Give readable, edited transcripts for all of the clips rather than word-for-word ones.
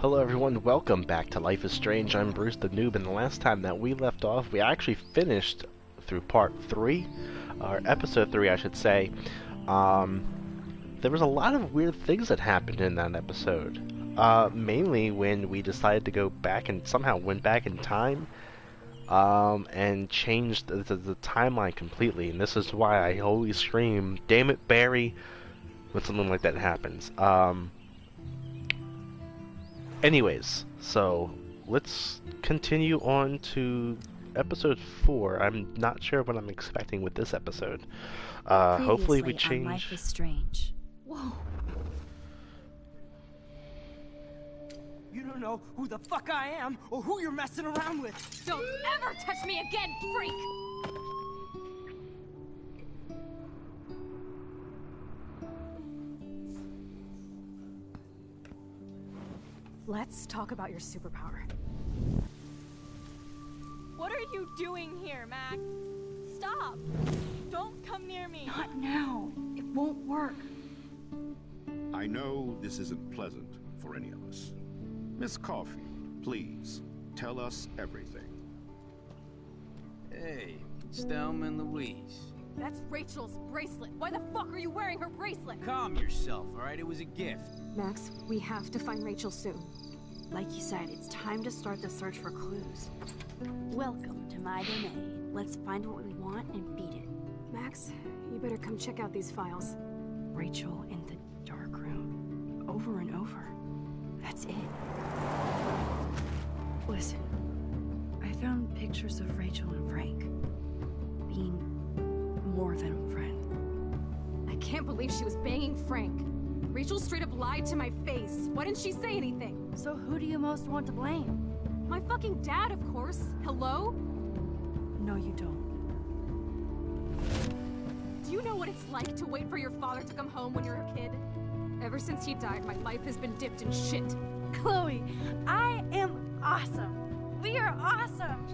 Hello everyone, welcome back to Life is Strange. I'm Bruce the Noob, and the last time that we left off, we actually finished through part 3, or episode 3 I should say. There was a lot of weird things that happened in that episode. Mainly when we decided to go back and somehow went back in time, and changed the timeline completely, and this is why I always scream, "Damn it, Barry," when something like that happens. Anyways, so let's continue on to episode 4. I'm not sure what I'm expecting with this episode. Hopefully we Previously change. on Life is Strange. Whoa. You don't know who the fuck I am or who you're messing around with. Don't ever touch me again, freak! Let's talk about your superpower. What are you doing here, Max? Stop! Don't come near me! Not now. It won't work. I know this isn't pleasant for any of us. Miss Caulfield, please, tell us everything. Hey, it's Thelma and Louise. That's Rachel's bracelet! Why the fuck are you wearing her bracelet? Calm yourself, alright? It was a gift. Max, we have to find Rachel soon. Like you said, it's time to start the search for clues. Welcome to my domain. Let's find what we want and beat it. Max, you better come check out these files. Rachel in the dark room. Over and over. That's it. Listen, I found pictures of Rachel and Frank being more than a friend. I can't believe she was banging Frank. Rachel straight up lied to my face. Why didn't she say anything? So who do you most want to blame? My fucking dad, of course. Hello? No, you don't. Do you know what it's like to wait for your father to come home when you're a kid? Ever since he died, my life has been dipped in shit. Chloe, I am awesome. We are awesome.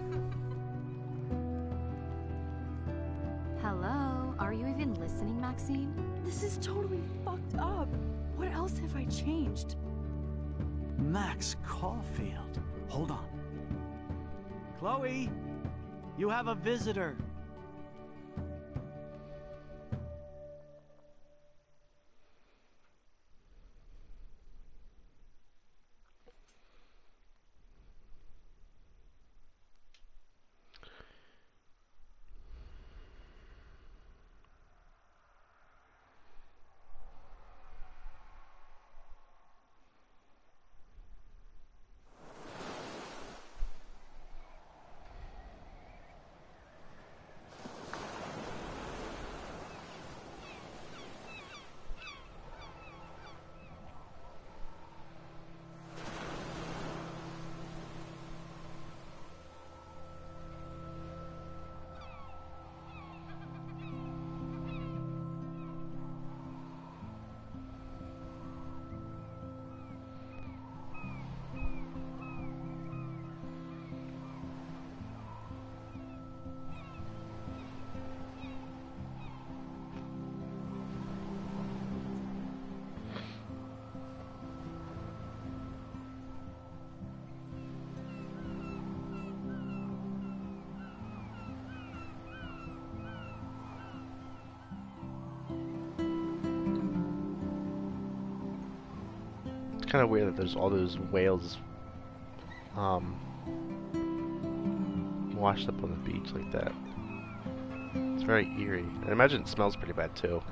Hello? Are you even listening, Maxine? This is totally fucked up. What else have I changed? Max Caulfield. Hold on. Chloe, you have a visitor. It's kind of weird that there's all those whales washed up on the beach like that. It's very eerie. I imagine it smells pretty bad too.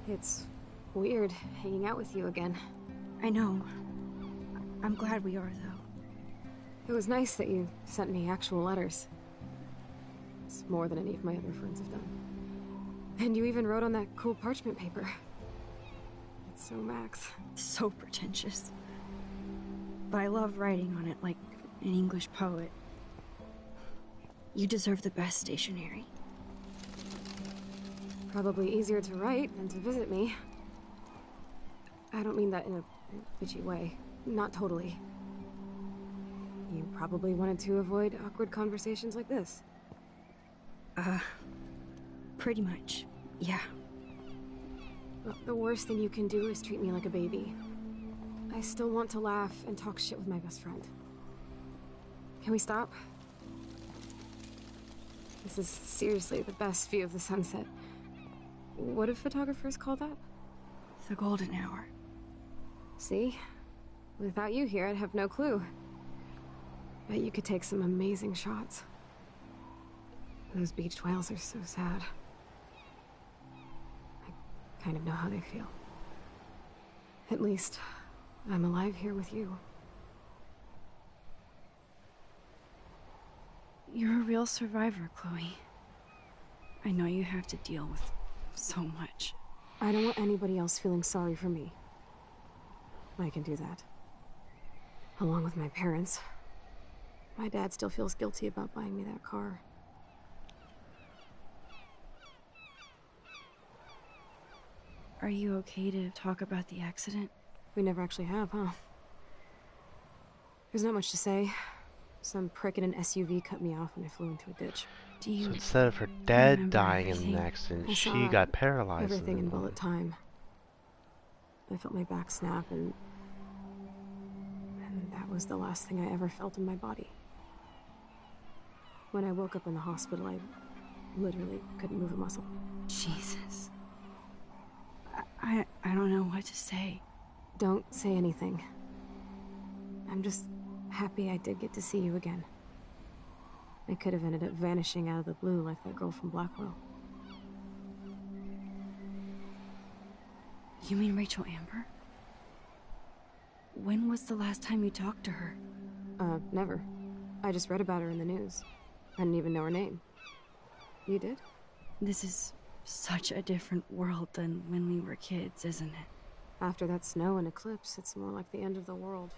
It's weird hanging out with you again. I know. I'm glad we are, though. It was nice that you sent me actual letters. It's more than any of my other friends have done. And you even wrote on that cool parchment paper. It's so Max. So pretentious. But I love writing on it like an English poet. You deserve the best stationery. Probably easier to write than to visit me. I don't mean that in a bitchy way. Not totally. You probably wanted to avoid awkward conversations like this. Pretty much, yeah. Well, the worst thing you can do is treat me like a baby. I still want to laugh and talk shit with my best friend. Can we stop? This is seriously the best view of the sunset. What do photographers call that? The golden hour. See? Without you here, I'd have no clue. Bet you could take some amazing shots. Those beached whales are so sad. I kind of know how they feel. At least, I'm alive here with you. You're a real survivor, Chloe. I know you have to deal with so much. I don't want anybody else feeling sorry for me. I can do that. Along with my parents. My dad still feels guilty about buying me that car. Are you okay to talk about the accident? We never actually have, huh? There's not much to say. Some prick in an SUV cut me off when I flew into a ditch. Do you So instead of her dad remember dying in everything? an accident, I she saw got paralyzed. Everything in the bullet time. I felt my back snap, and that was the last thing I ever felt in my body. When I woke up in the hospital, I literally couldn't move a muscle. Jesus. I don't know what to say. Don't say anything. I'm just happy I did get to see you again. I could have ended up vanishing out of the blue like that girl from Blackwell. You mean Rachel Amber? When was the last time you talked to her? Never. I just read about her in the news. I didn't even know her name. You did? This is such a different world than when we were kids, isn't it? After that snow and eclipse, it's more like the end of the world.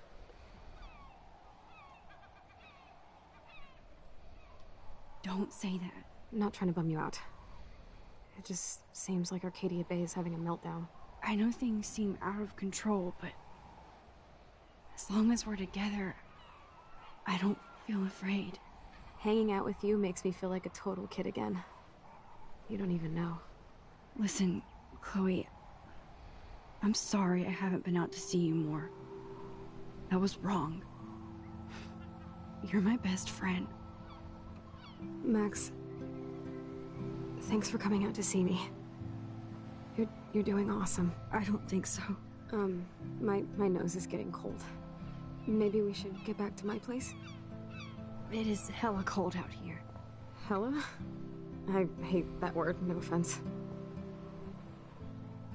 Don't say that. I'm not trying to bum you out. It just seems like Arcadia Bay is having a meltdown. I know things seem out of control, but as long as we're together, I don't feel afraid. Hanging out with you makes me feel like a total kid again. You don't even know. Listen, Chloe, I'm sorry I haven't been out to see you more. That was wrong. You're my best friend. Max, thanks for coming out to see me. You're doing awesome. I don't think so. My nose is getting cold. Maybe we should get back to my place? It is hella cold out here. Hella? I hate that word, no offense.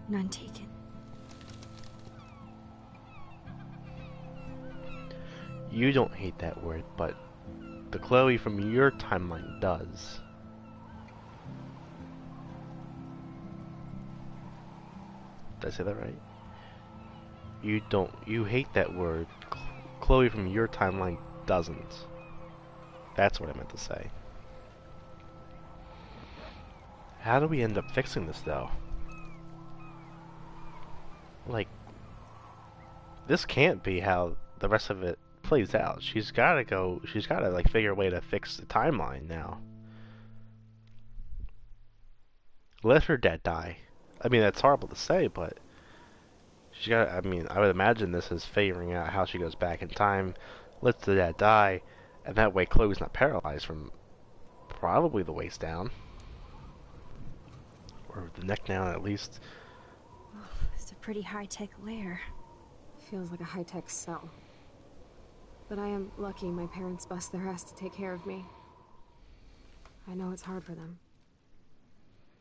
None taken. You don't hate that word, but the Chloe from your timeline does. Did I say that right? You hate that word. Chloe from your timeline doesn't. That's what I meant to say. How do we end up fixing this, though? Like, this can't be how the rest of it plays out. She's gotta like figure a way to fix the timeline now. Let her dad die. I mean, that's horrible to say, but she's got. I mean, I would imagine this is figuring out how she goes back in time, lets the dad die, and that way Chloe's not paralyzed from probably the waist down, or the neck down at least. Oh, it's a pretty high-tech lair. Feels like a high-tech cell. But I am lucky my parents bust their ass to take care of me. I know it's hard for them.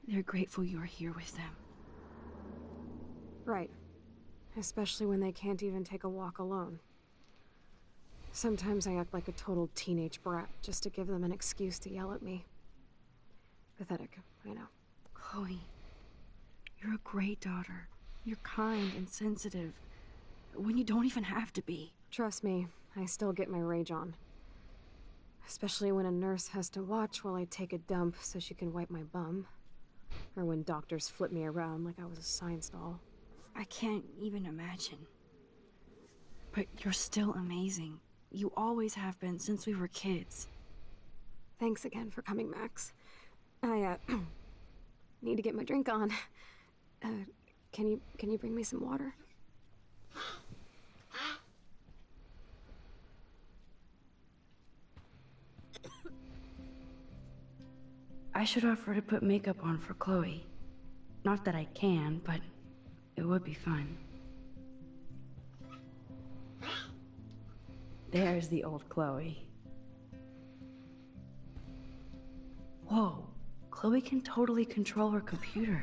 They're grateful you're here with them. Right. Especially when they can't even take a walk alone. Sometimes I act like a total teenage brat just to give them an excuse to yell at me. Pathetic, I know. Chloe, you're a great daughter. You're kind and sensitive when you don't even have to be. Trust me, I still get my rage on. Especially when a nurse has to watch while I take a dump so she can wipe my bum. Or when doctors flip me around like I was a science doll. I can't even imagine. But you're still amazing. You always have been since we were kids. Thanks again for coming, Max. I, need to get my drink on. Can you bring me some water? I should offer to put makeup on for Chloe. Not that I can, but it would be fun. There's the old Chloe. Whoa, Chloe can totally control her computer.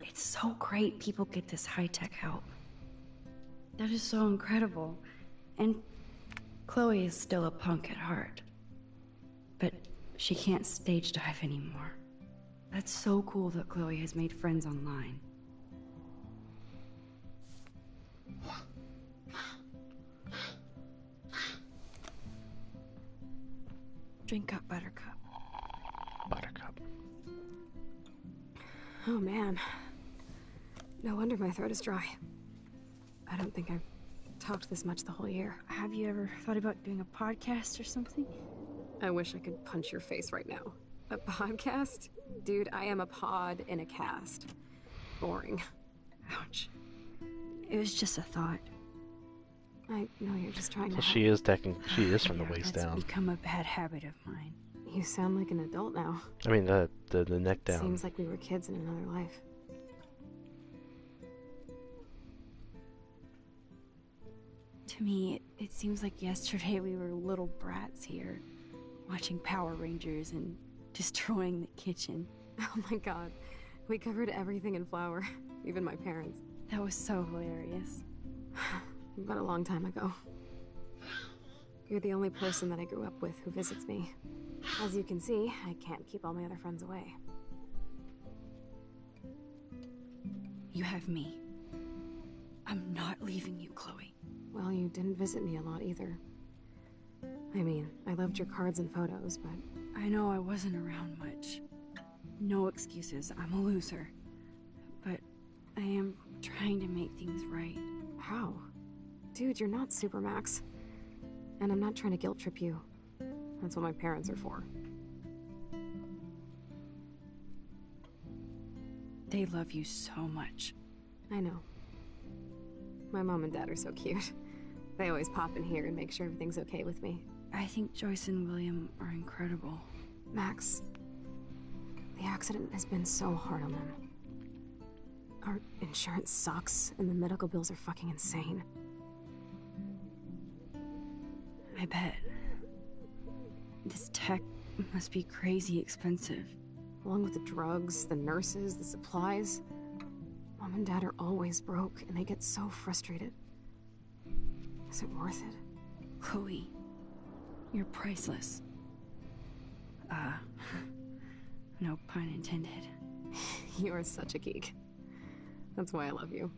It's so great people get this high-tech help. That is so incredible. And Chloe is still a punk at heart. But she can't stage dive anymore. That's so cool that Chloe has made friends online. Drink up, Buttercup. Buttercup. Oh man. No wonder my throat is dry. I don't think I've talked this much the whole year. Have you ever thought about doing a podcast or something? I wish I could punch your face right now. A podcast? Dude, I am a pod in a cast. Boring. Ouch. It was just a thought. I know you're just trying So to she is from the Yeah, waist that's down. become a bad habit of mine. You sound like an adult now. I mean the neck down. Seems like we were kids in another life. To me, it seems like yesterday we were little brats here, watching Power Rangers and destroying the kitchen. Oh my god. We covered everything in flour. Even my parents. That was so hilarious. But a long time ago. You're the only person that I grew up with who visits me. As you can see, I can't keep all my other friends away. You have me. I'm not leaving you, Chloe. Well, you didn't visit me a lot either. I mean, I loved your cards and photos, but... I know I wasn't around much. No excuses, I'm a loser. But I am trying to make things right. How? Dude, you're not Supermax. And I'm not trying to guilt trip you. That's what my parents are for. They love you so much. I know. My mom and dad are so cute. They always pop in here and make sure everything's okay with me. I think Joyce and William are incredible. Max, the accident has been so hard on them. Our insurance sucks, and the medical bills are fucking insane. I bet. This tech must be crazy expensive. Along with the drugs, the nurses, the supplies. Mom and Dad are always broke, and they get so frustrated. Is it worth it? Chloe, you're priceless. No pun intended. You are such a geek. That's why I love you.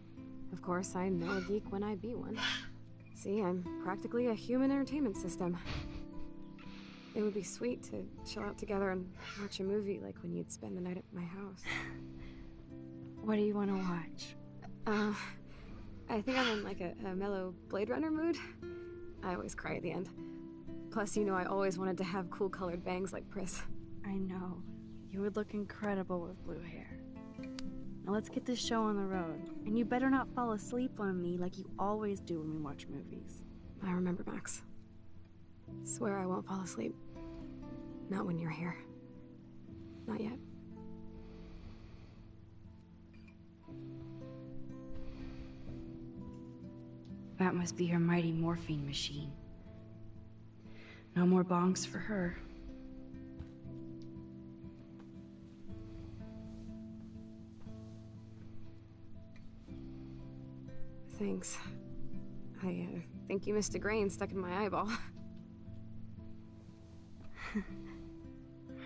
Of course, I know a geek when I be one. See, I'm practically a human entertainment system. It would be sweet to chill out together and watch a movie like when you'd spend the night at my house. What do you want to watch? I think I'm in like a mellow Blade Runner mood. I always cry at the end. Plus, you know I always wanted to have cool colored bangs like Pris. I know. You would look incredible with blue hair. Now let's get this show on the road. And you better not fall asleep on me like you always do when we watch movies. I remember, Max. Swear I won't fall asleep. Not when you're here. Not yet. That must be her mighty morphine machine. No more bongs for her. Thanks. I think you missed a grain stuck in my eyeball.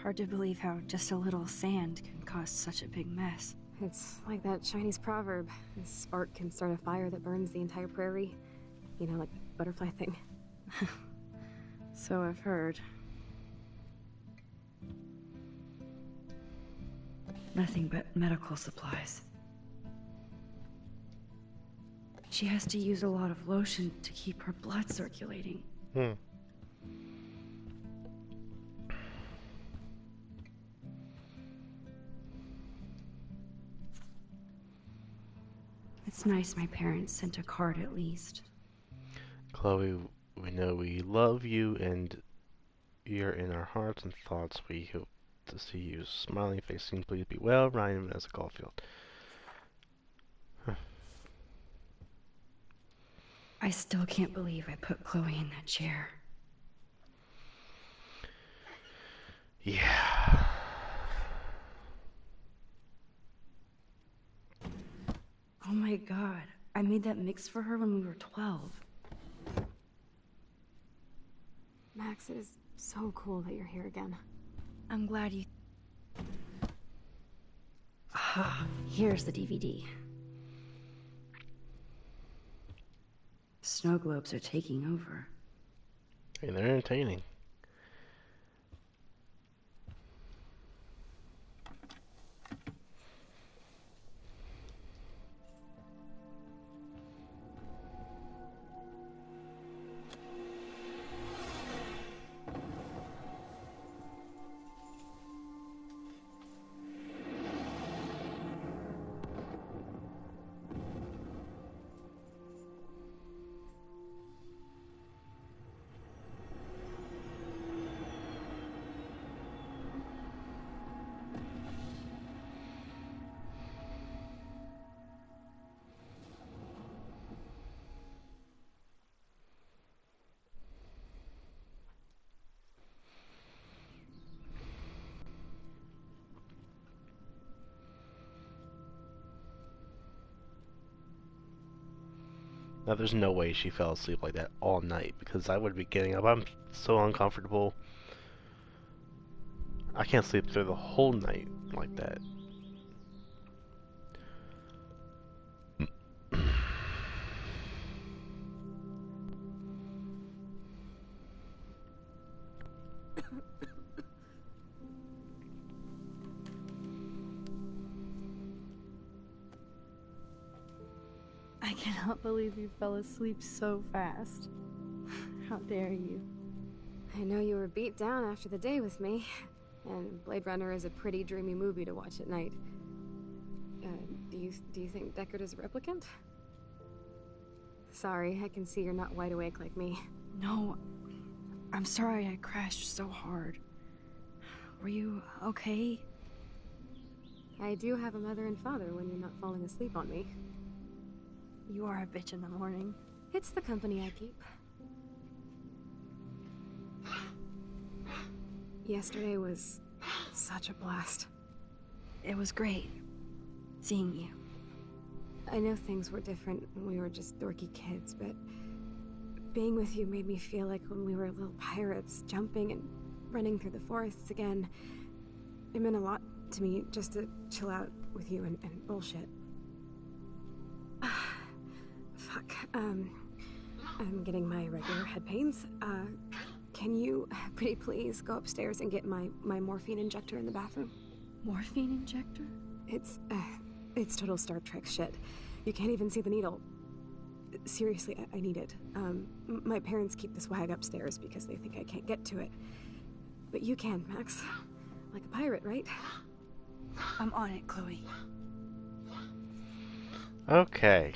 Hard to believe how just a little sand can cause such a big mess. It's like that Chinese proverb. A spark can start a fire that burns the entire prairie. You know, like butterfly thing. So I've heard. Nothing but medical supplies. She has to use a lot of lotion to keep her blood circulating. It's nice my parents sent a card at least. Chloe, we know we love you and you're in our hearts and thoughts. We hope to see you. Smiling facing, please be well. Ryan Vanessa Caulfield. I still can't believe I put Chloe in that chair. Yeah. Oh my god, I made that mix for her when we were 12. Max, it is so cool that you're here again. I'm glad you... Ah, here's the DVD. Snow globes are taking over. Hey, they're entertaining. Now, there's no way she fell asleep like that all night, because I would be getting up. I'm so uncomfortable. I can't sleep through the whole night like that. I cannot believe you fell asleep so fast. How dare you? I know you were beat down after the day with me, and Blade Runner is a pretty dreamy movie to watch at night. Do you think Deckard is a replicant? Sorry, I can see you're not wide awake like me. No, I'm sorry I crashed so hard. Were you okay? I do have a mother and father when you're not falling asleep on me. You are a bitch in the morning. It's the company I keep. Yesterday was such a blast. It was great seeing you. I know things were different when we were just dorky kids, but being with you made me feel like when we were little pirates, jumping and running through the forests again. It meant a lot to me just to chill out with you and bullshit. Fuck, I'm getting my regular head pains. Can you, pretty please, go upstairs and get my morphine injector in the bathroom? Morphine injector? It's total Star Trek shit. You can't even see the needle. Seriously, I need it. My parents keep this wag upstairs because they think I can't get to it. But you can, Max. Like a pirate, right? I'm on it, Chloe. Okay.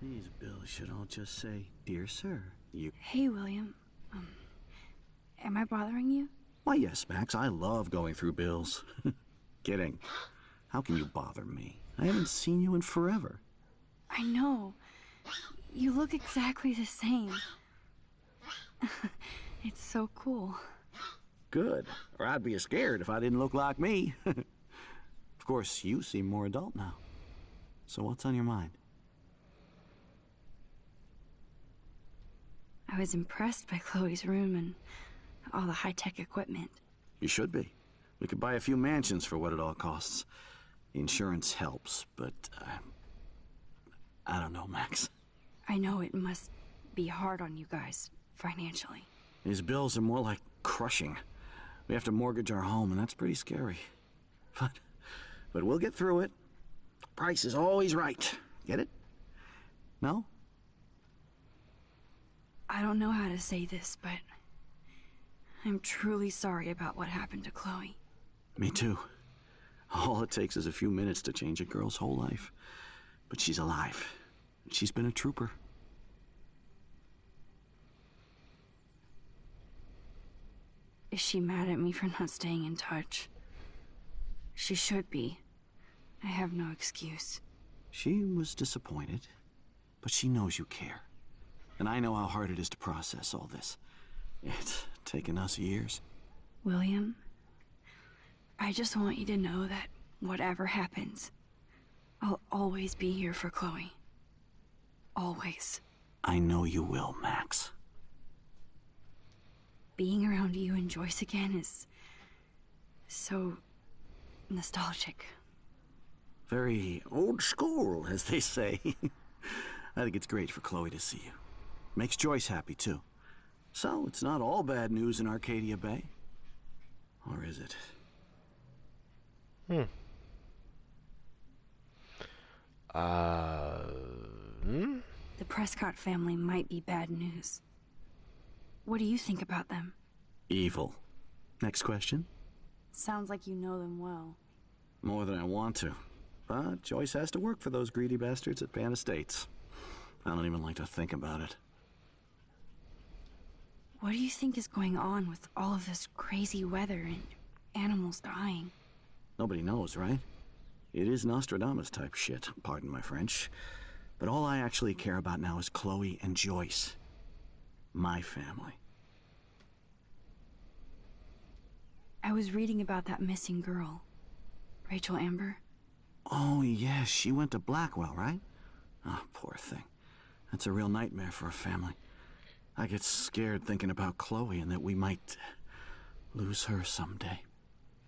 These bills should all just say, "Dear sir, you..." Hey, William. Am I bothering you? Why, yes, Max. I love going through bills. Kidding. How can you bother me? I haven't seen you in forever. I know. You look exactly the same. It's so cool. Good. Or I'd be scared if I didn't look like me. Of course, you seem more adult now. So what's on your mind? I was impressed by Chloe's room and all the high-tech equipment. You should be. We could buy a few mansions for what it all costs. The insurance helps, but I don't know, Max. I know it must be hard on you guys, financially. These bills are more like crushing. We have to mortgage our home, and that's pretty scary. But we'll get through it. Price is always right. Get it? No? I don't know how to say this, but I'm truly sorry about what happened to Chloe. Me too. All it takes is a few minutes to change a girl's whole life. But she's alive. She's been a trooper. Is she mad at me for not staying in touch? She should be. I have no excuse. She was disappointed, but she knows you care. And I know how hard it is to process all this. It's taken us years. William, I just want you to know that whatever happens, I'll always be here for Chloe. Always. I know you will, Max. Being around you and Joyce again is so nostalgic. Very old school, as they say. I think it's great for Chloe to see you. Makes Joyce happy, too. So, it's not all bad news in Arcadia Bay. Or is it? The Prescott family might be bad news. What do you think about them? Evil. Next question? Sounds like you know them well. More than I want to. But Joyce has to work for those greedy bastards at Pan Estates. I don't even like to think about it. What do you think is going on with all of this crazy weather and animals dying? Nobody knows, right? It is Nostradamus type shit, pardon my French. But all I actually care about now is Chloe and Joyce. My family. I was reading about that missing girl, Rachel Amber. Oh, yeah, she went to Blackwell, right? Oh, poor thing. That's a real nightmare for a family. I get scared thinking about Chloe and that we might lose her someday.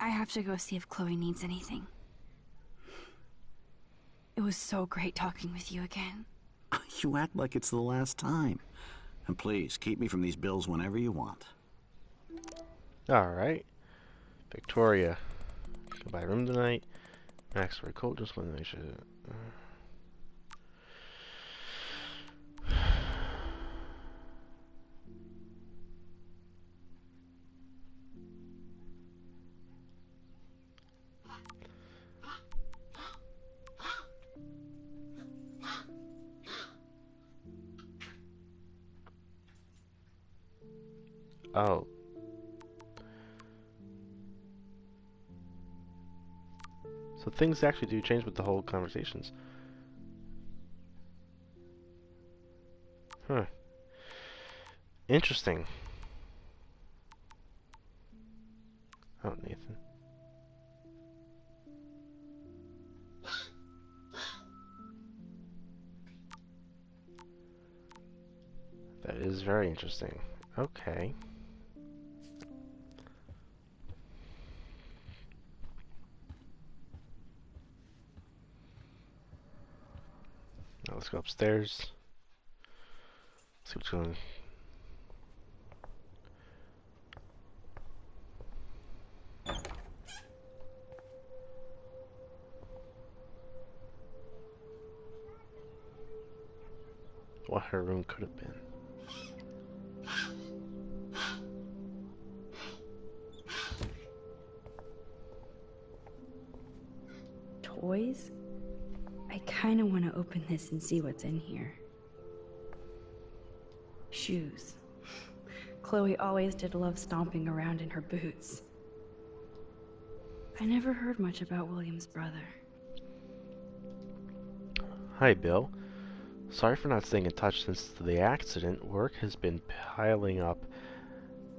I have to go see if Chloe needs anything. It was so great talking with you again. You act like it's the last time. And please, keep me from these bills whenever you want. Alright. Victoria. Go buy a room tonight. Max very cold, just want to make sure. Oh. So things actually do change with the whole conversations. Huh. Interesting. Oh, Nathan. That is very interesting. Okay. Now let's go upstairs. See what's going on. What her room could have been. Toys? I kind of want to open this and see what's in here. Shoes. Chloe always did love stomping around in her boots. I never heard much about William's brother. Hi, Bill. Sorry for not staying in touch since the accident. Work has been piling up,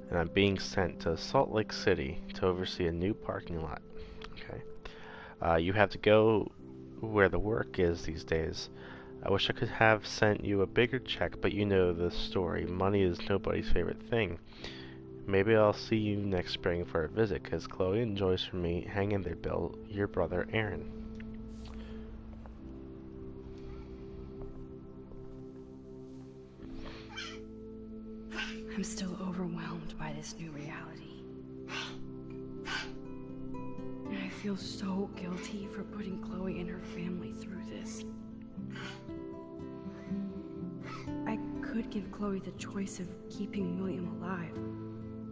and I'm being sent to Salt Lake City to oversee a new parking lot. Okay. You have to go where the work is these days. I wish I could have sent you a bigger check, but you know the story. Money is nobody's favorite thing. Maybe I'll see you next spring for a visit, because Chloe and Joyce from me. Hang in there, Bill. Your brother, Aaron. I'm still overwhelmed by this new reality. And I feel so guilty for putting Chloe and her family through this. I could give Chloe the choice of keeping William alive,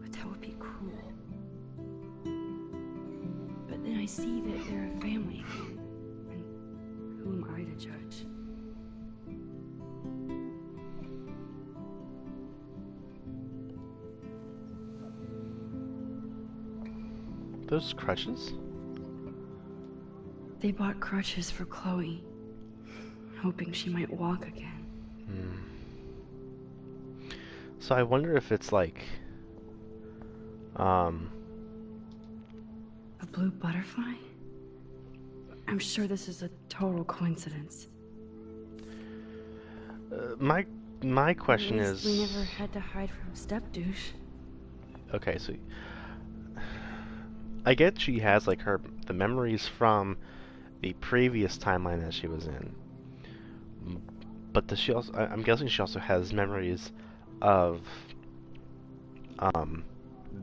but that would be cruel. But then I see that they're a family again, and who am I to judge? Those crutches? They bought crutches for Chloe, hoping she might walk again. So I wonder if it's like, A blue butterfly? I'm sure this is a total coincidence. my question At least is, we never had to hide from Stepdouche. okay, so I get she has like the memories from the previous timeline that she was in, but does she also? I'm guessing she also has memories of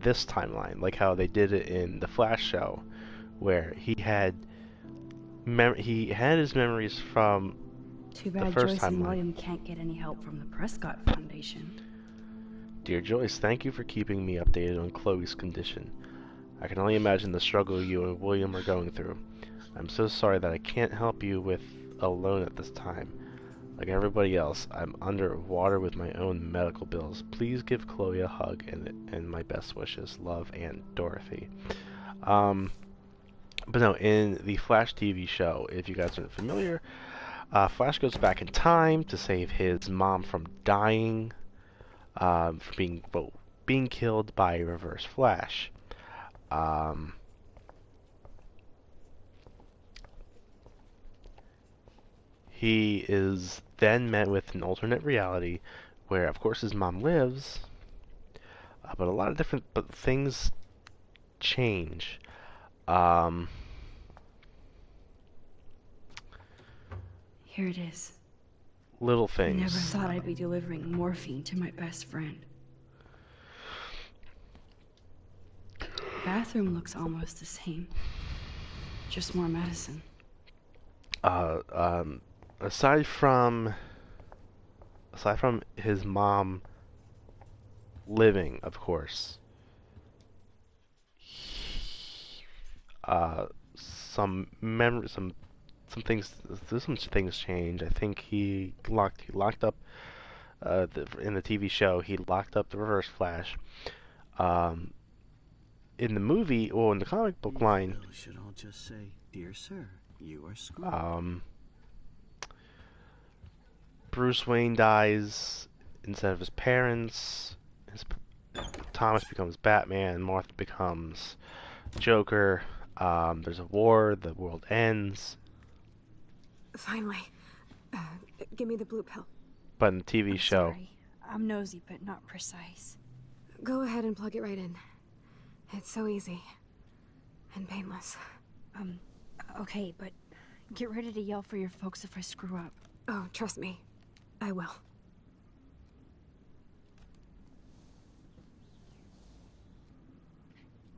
this timeline, like how they did it in the Flash show, where he had his memories from Too the bad first Joyce and timeline. William can't get any help from the Prescott Foundation. Dear Joyce, thank you for keeping me updated on Chloe's condition. I can only imagine the struggle you and William are going through. I'm so sorry that I can't help you with alone at this time. Like everybody else, I'm underwater with my own medical bills. Please give Chloe a hug and my best wishes. Love, Aunt Dorothy. But no, in the Flash TV show, if you guys aren't familiar, Flash goes back in time to save his mom from dying, from being killed by Reverse Flash. He is then met with an alternate reality where, of course, his mom lives, but a lot of different things change. Here it is. Little I things. never thought I'd be delivering morphine to my best friend. The bathroom looks almost the same. Just more medicine. Aside from his mom living, of course, some things change. I think he locked up in the TV show. He locked up the Reverse Flash. In the movie, or in the comic book line, should all just say, "Dear sir, you are screwed." Bruce Wayne dies instead of his parents. Thomas becomes Batman. Martha becomes Joker. There's a war. The world ends. Finally. Give me the blue pill. But in the TV show, Sorry. I'm nosy, but not precise. Go ahead and plug it right in. It's so easy. And painless. Okay, but get ready to yell for your folks if I screw up. Oh, trust me. I will.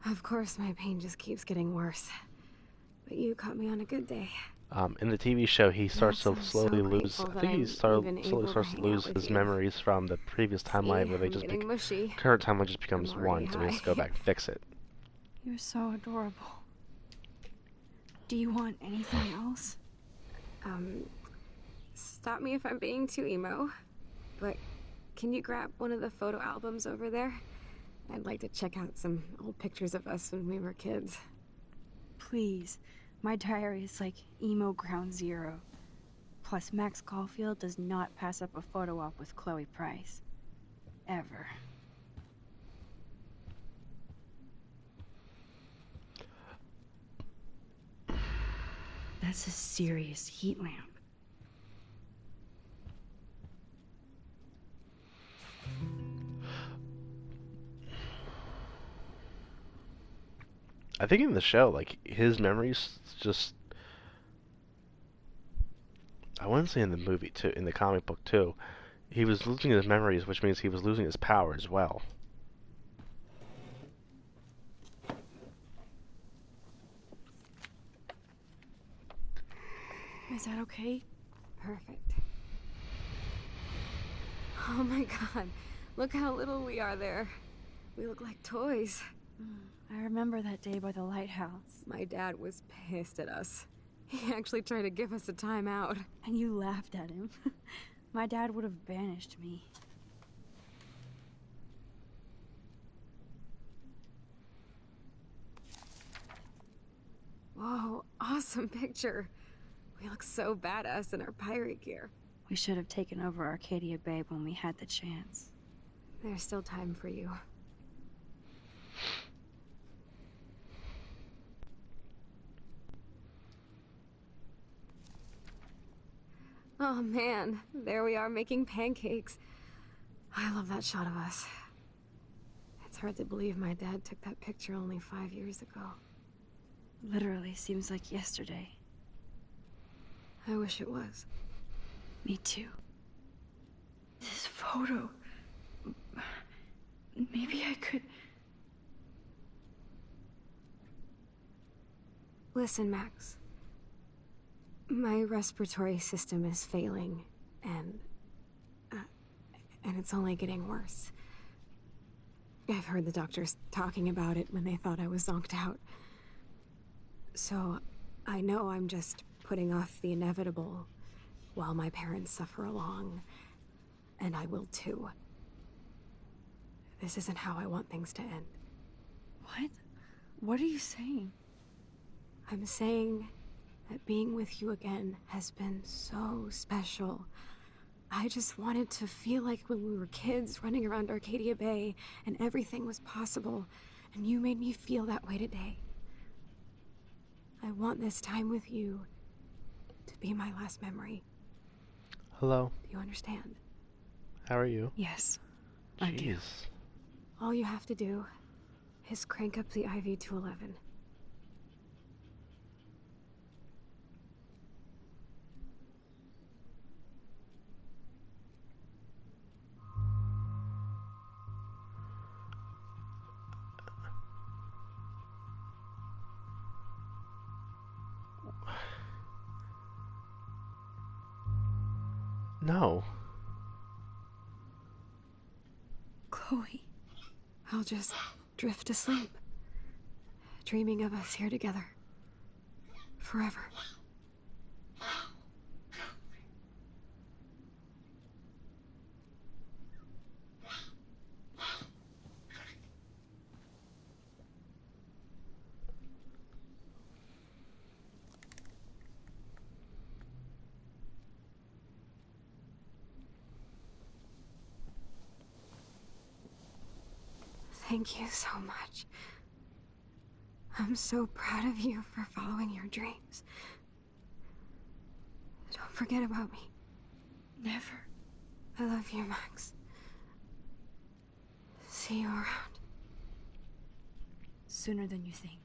Of course, my pain just keeps getting worse. But you caught me on a good day. in the TV show, he starts to Yes, I'm slowly so lose. grateful I that think he I'm slowly even able to starts to hang out lose with his you. memories from the previous timeline, where they I'm just getting mushy. current timeline just becomes I'm already one, so we just go back and fix it. You're so adorable. Do you want anything else? Stop me if I'm being too emo, but can you grab one of the photo albums over there? I'd like to check out some old pictures of us when we were kids. Please. My diary is like emo ground zero. Plus, Max Caulfield does not pass up a photo op with Chloe Price. Ever. That's a serious heat lamp. I think in the show, like, his memories just, I wouldn't say in the movie too, in the comic book too, he was losing his memories, which means he was losing his power as well. Is that okay? Perfect. Oh my god. Look how little we are there. We look like toys. I remember that day by the lighthouse. My dad was pissed at us. He actually tried to give us a timeout. And you laughed at him. My dad would have banished me. Whoa, awesome picture. We look so badass in our pirate gear. We should have taken over Arcadia Bay when we had the chance. There's still time for you. Oh man, there we are making pancakes. I love that shot of us. It's hard to believe my dad took that picture only 5 years ago. Literally seems like yesterday. I wish it was. Me too. This photo... Maybe I could... Listen, Max. My respiratory system is failing, and it's only getting worse. I've heard the doctors talking about it when they thought I was zonked out. So, I know I'm just putting off the inevitable while my parents suffer along, and I will too. This isn't how I want things to end. What? What are you saying? I'm saying that being with you again has been so special. I just wanted to feel like when we were kids running around Arcadia Bay and everything was possible, and you made me feel that way today. I want this time with you to be my last memory. Hello. Do you understand? How are you? Yes, I do. Jeez. All you have to do is crank up the IV to 11. No. Chloe. I'll just drift asleep, dreaming of us here together. Forever. Thank you so much. I'm so proud of you for following your dreams. Don't forget about me. Never. I love you, Max. See you around. Sooner than you think.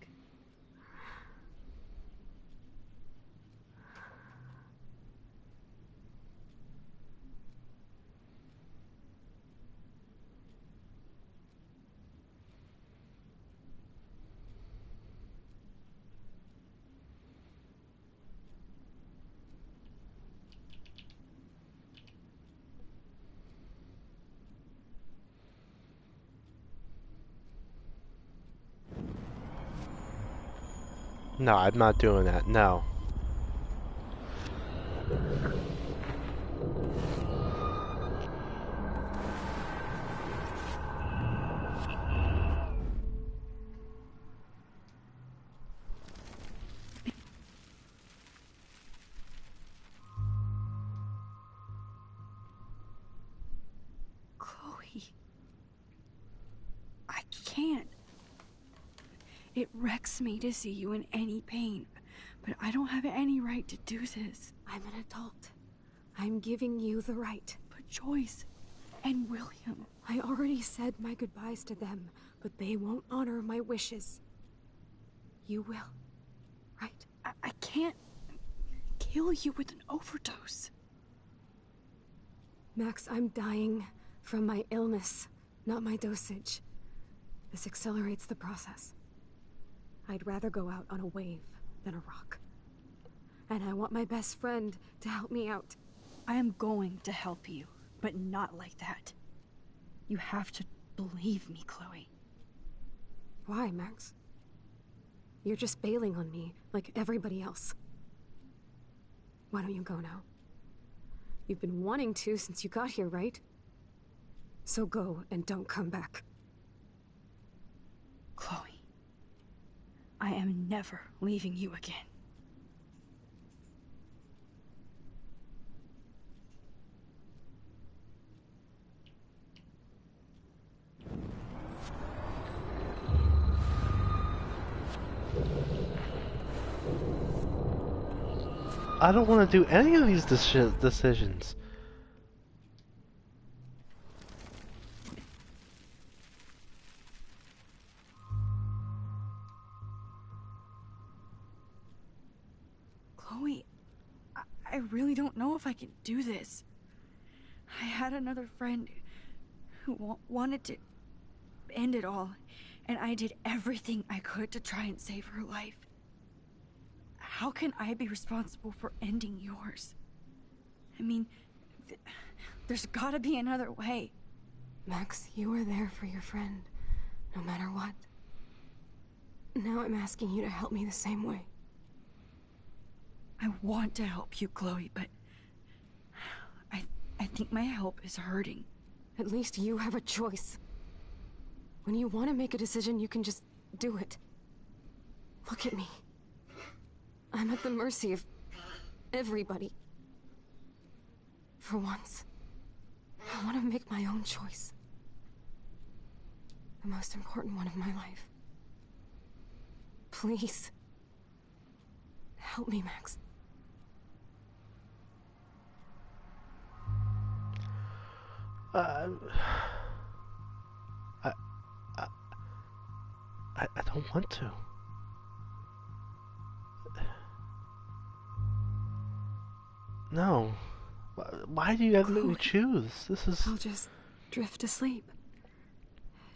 No, I'm not doing that. No. Chloe. I can't. It wrecks me to see you in any pain, but I don't have any right to do this. I'm an adult. I'm giving you the right. But Joyce and William... I already said my goodbyes to them, but they won't honor my wishes. You will, right? I can't kill you with an overdose. Max, I'm dying from my illness, not my dosage. This accelerates the process. I'd rather go out on a wave than a rock. And I want my best friend to help me out. I am going to help you, but not like that. You have to believe me, Chloe. Why, Max? You're just bailing on me like everybody else. Why don't you go now? You've been wanting to since you got here, right? So go and don't come back. Chloe, I am never leaving you again. I don't want to do any of these decisions. Chloe, I really don't know if I can do this. I had another friend who wanted to end it all, and I did everything I could to try and save her life. How can I be responsible for ending yours? I mean, there's gotta be another way. Max, you were there for your friend, no matter what. Now I'm asking you to help me the same way. I want to help you, Chloe, but I think my help is hurting. At least you have a choice. When you want to make a decision, you can just do it. Look at me. I'm at the mercy of everybody. For once, I want to make my own choice. The most important one of my life. Please. Help me, Max. I don't want to. No. Why do you have to make me choose? This is... I'll just drift to sleep,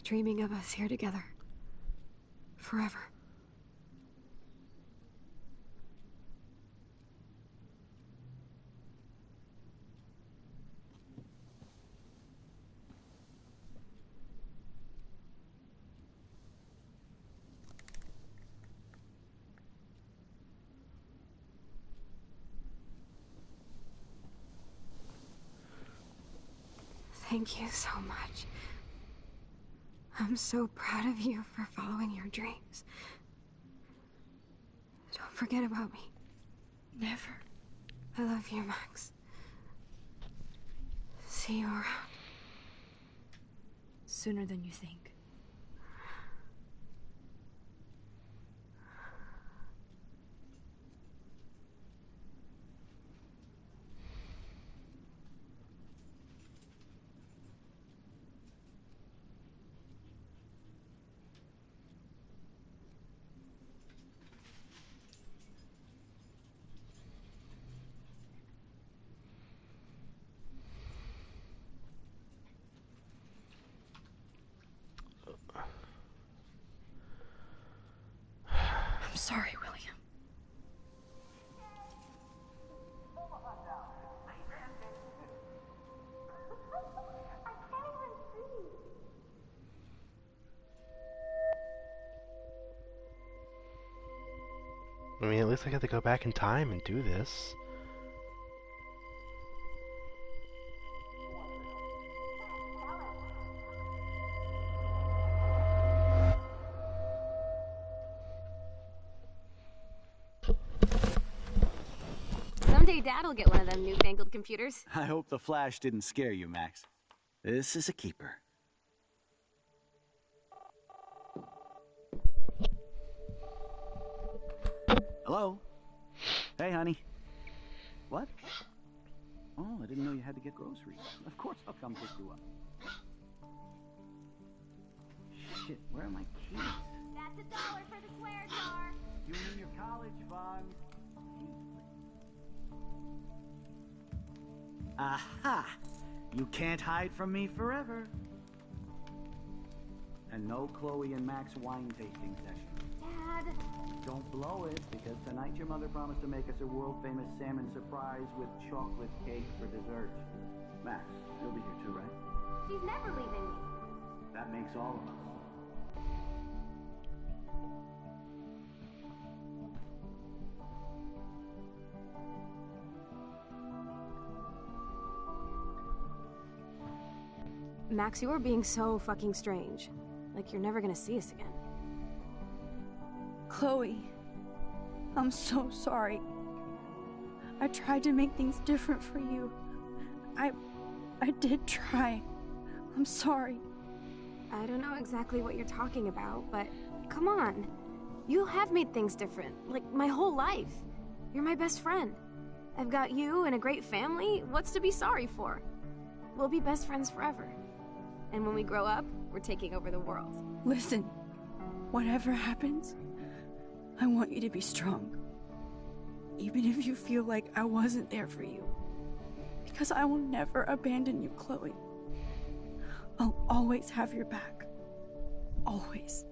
dreaming of us here together. Forever. Thank you so much. I'm so proud of you for following your dreams. Don't forget about me. Never. I love you, Max. See you around. Sooner than you think. I'm sorry, William. I mean, at least I get to go back in time and do this. Someday Dad'll get one of them newfangled computers. I hope the flash didn't scare you, Max. This is a keeper. Hello? Hey, honey. What? Oh, I didn't know you had to get groceries. Of course I'll come pick you up. Shit, where are my keys? That's $1 for the swear jar. You and your college funds. Aha! You can't hide from me forever. And no Chloe and Max wine tasting session. Dad. Don't blow it, because tonight your mother promised to make us a world-famous salmon surprise with chocolate cake for dessert. Max, you'll be here too, right? She's never leaving me. That makes all of us. Max, you are being so fucking strange. Like you're never gonna see us again. Chloe, I'm so sorry. I tried to make things different for you. I did try. I'm sorry. I don't know exactly what you're talking about, but come on. You have made things different, like my whole life. You're my best friend. I've got you and a great family. What's to be sorry for? We'll be best friends forever. And when we grow up, we're taking over the world. Listen, whatever happens, I want you to be strong. Even if you feel like I wasn't there for you. Because I will never abandon you, Chloe. I'll always have your back. Always.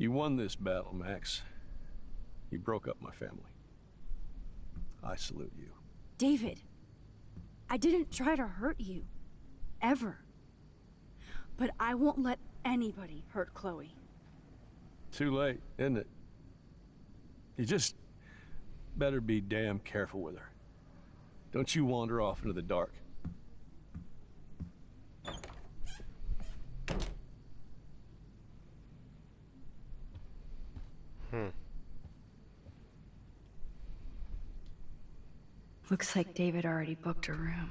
You won this battle, Max. You broke up my family. I salute you. David, I didn't try to hurt you. Ever. But I won't let anybody hurt Chloe. Too late, isn't it? You just better be damn careful with her. Don't you wander off into the dark. Looks like David already booked a room.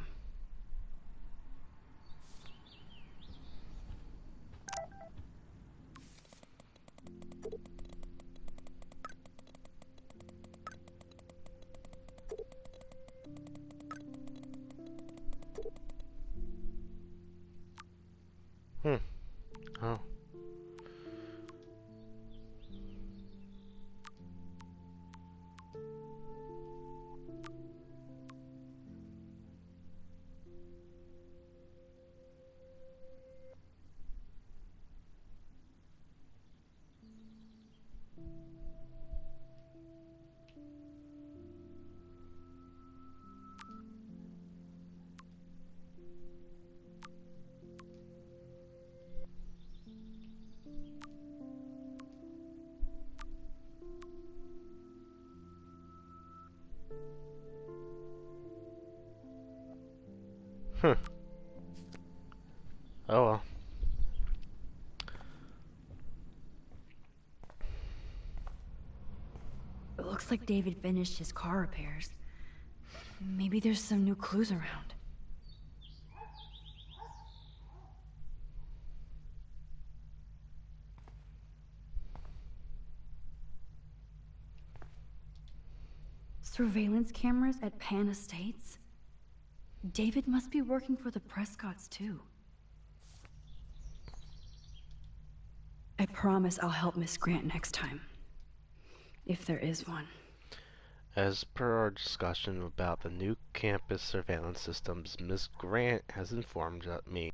Oh. Oh well. It looks like David finished his car repairs. Maybe there's some new clues around. Surveillance cameras at Pan Estates? David must be working for the Prescotts too. I promise I'll help Miss Grant next time. If there is one. As per our discussion about the new campus surveillance systems, Miss Grant has informed me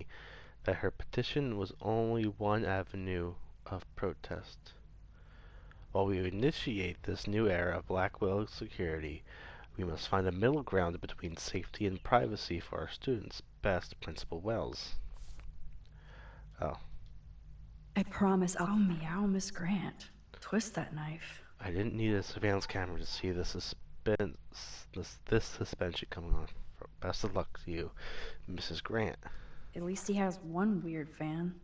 that her petition was only one avenue of protest. While we initiate this new era of Blackwell security, we must find a middle ground between safety and privacy for our students. Best, Principal Wells. Oh. I promise I'll meow Miss Grant. Twist that knife. I didn't need a surveillance camera to see this suspension coming on. Best of luck to you, Mrs. Grant. At least he has one weird fan.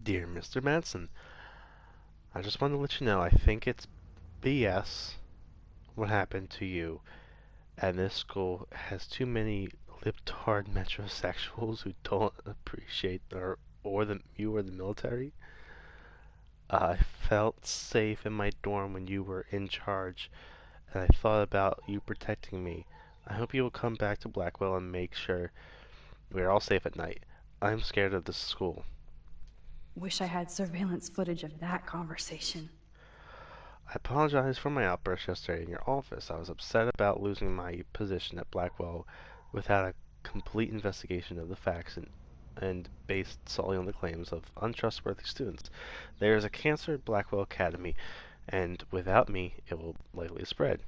Dear Mr. Madsen, I just want to let you know I think it's BS what happened to you, and this school has too many libtard metrosexuals who don't appreciate you or the military. I felt safe in my dorm when you were in charge, and I thought about you protecting me. I hope you will come back to Blackwell and make sure we are all safe at night. I'm scared of this school. Wish I had surveillance footage of that conversation. I apologize for my outburst yesterday in your office. I was upset about losing my position at Blackwell without a complete investigation of the facts and based solely on the claims of untrustworthy students. There is a cancer at Blackwell Academy, and without me, it will likely spread.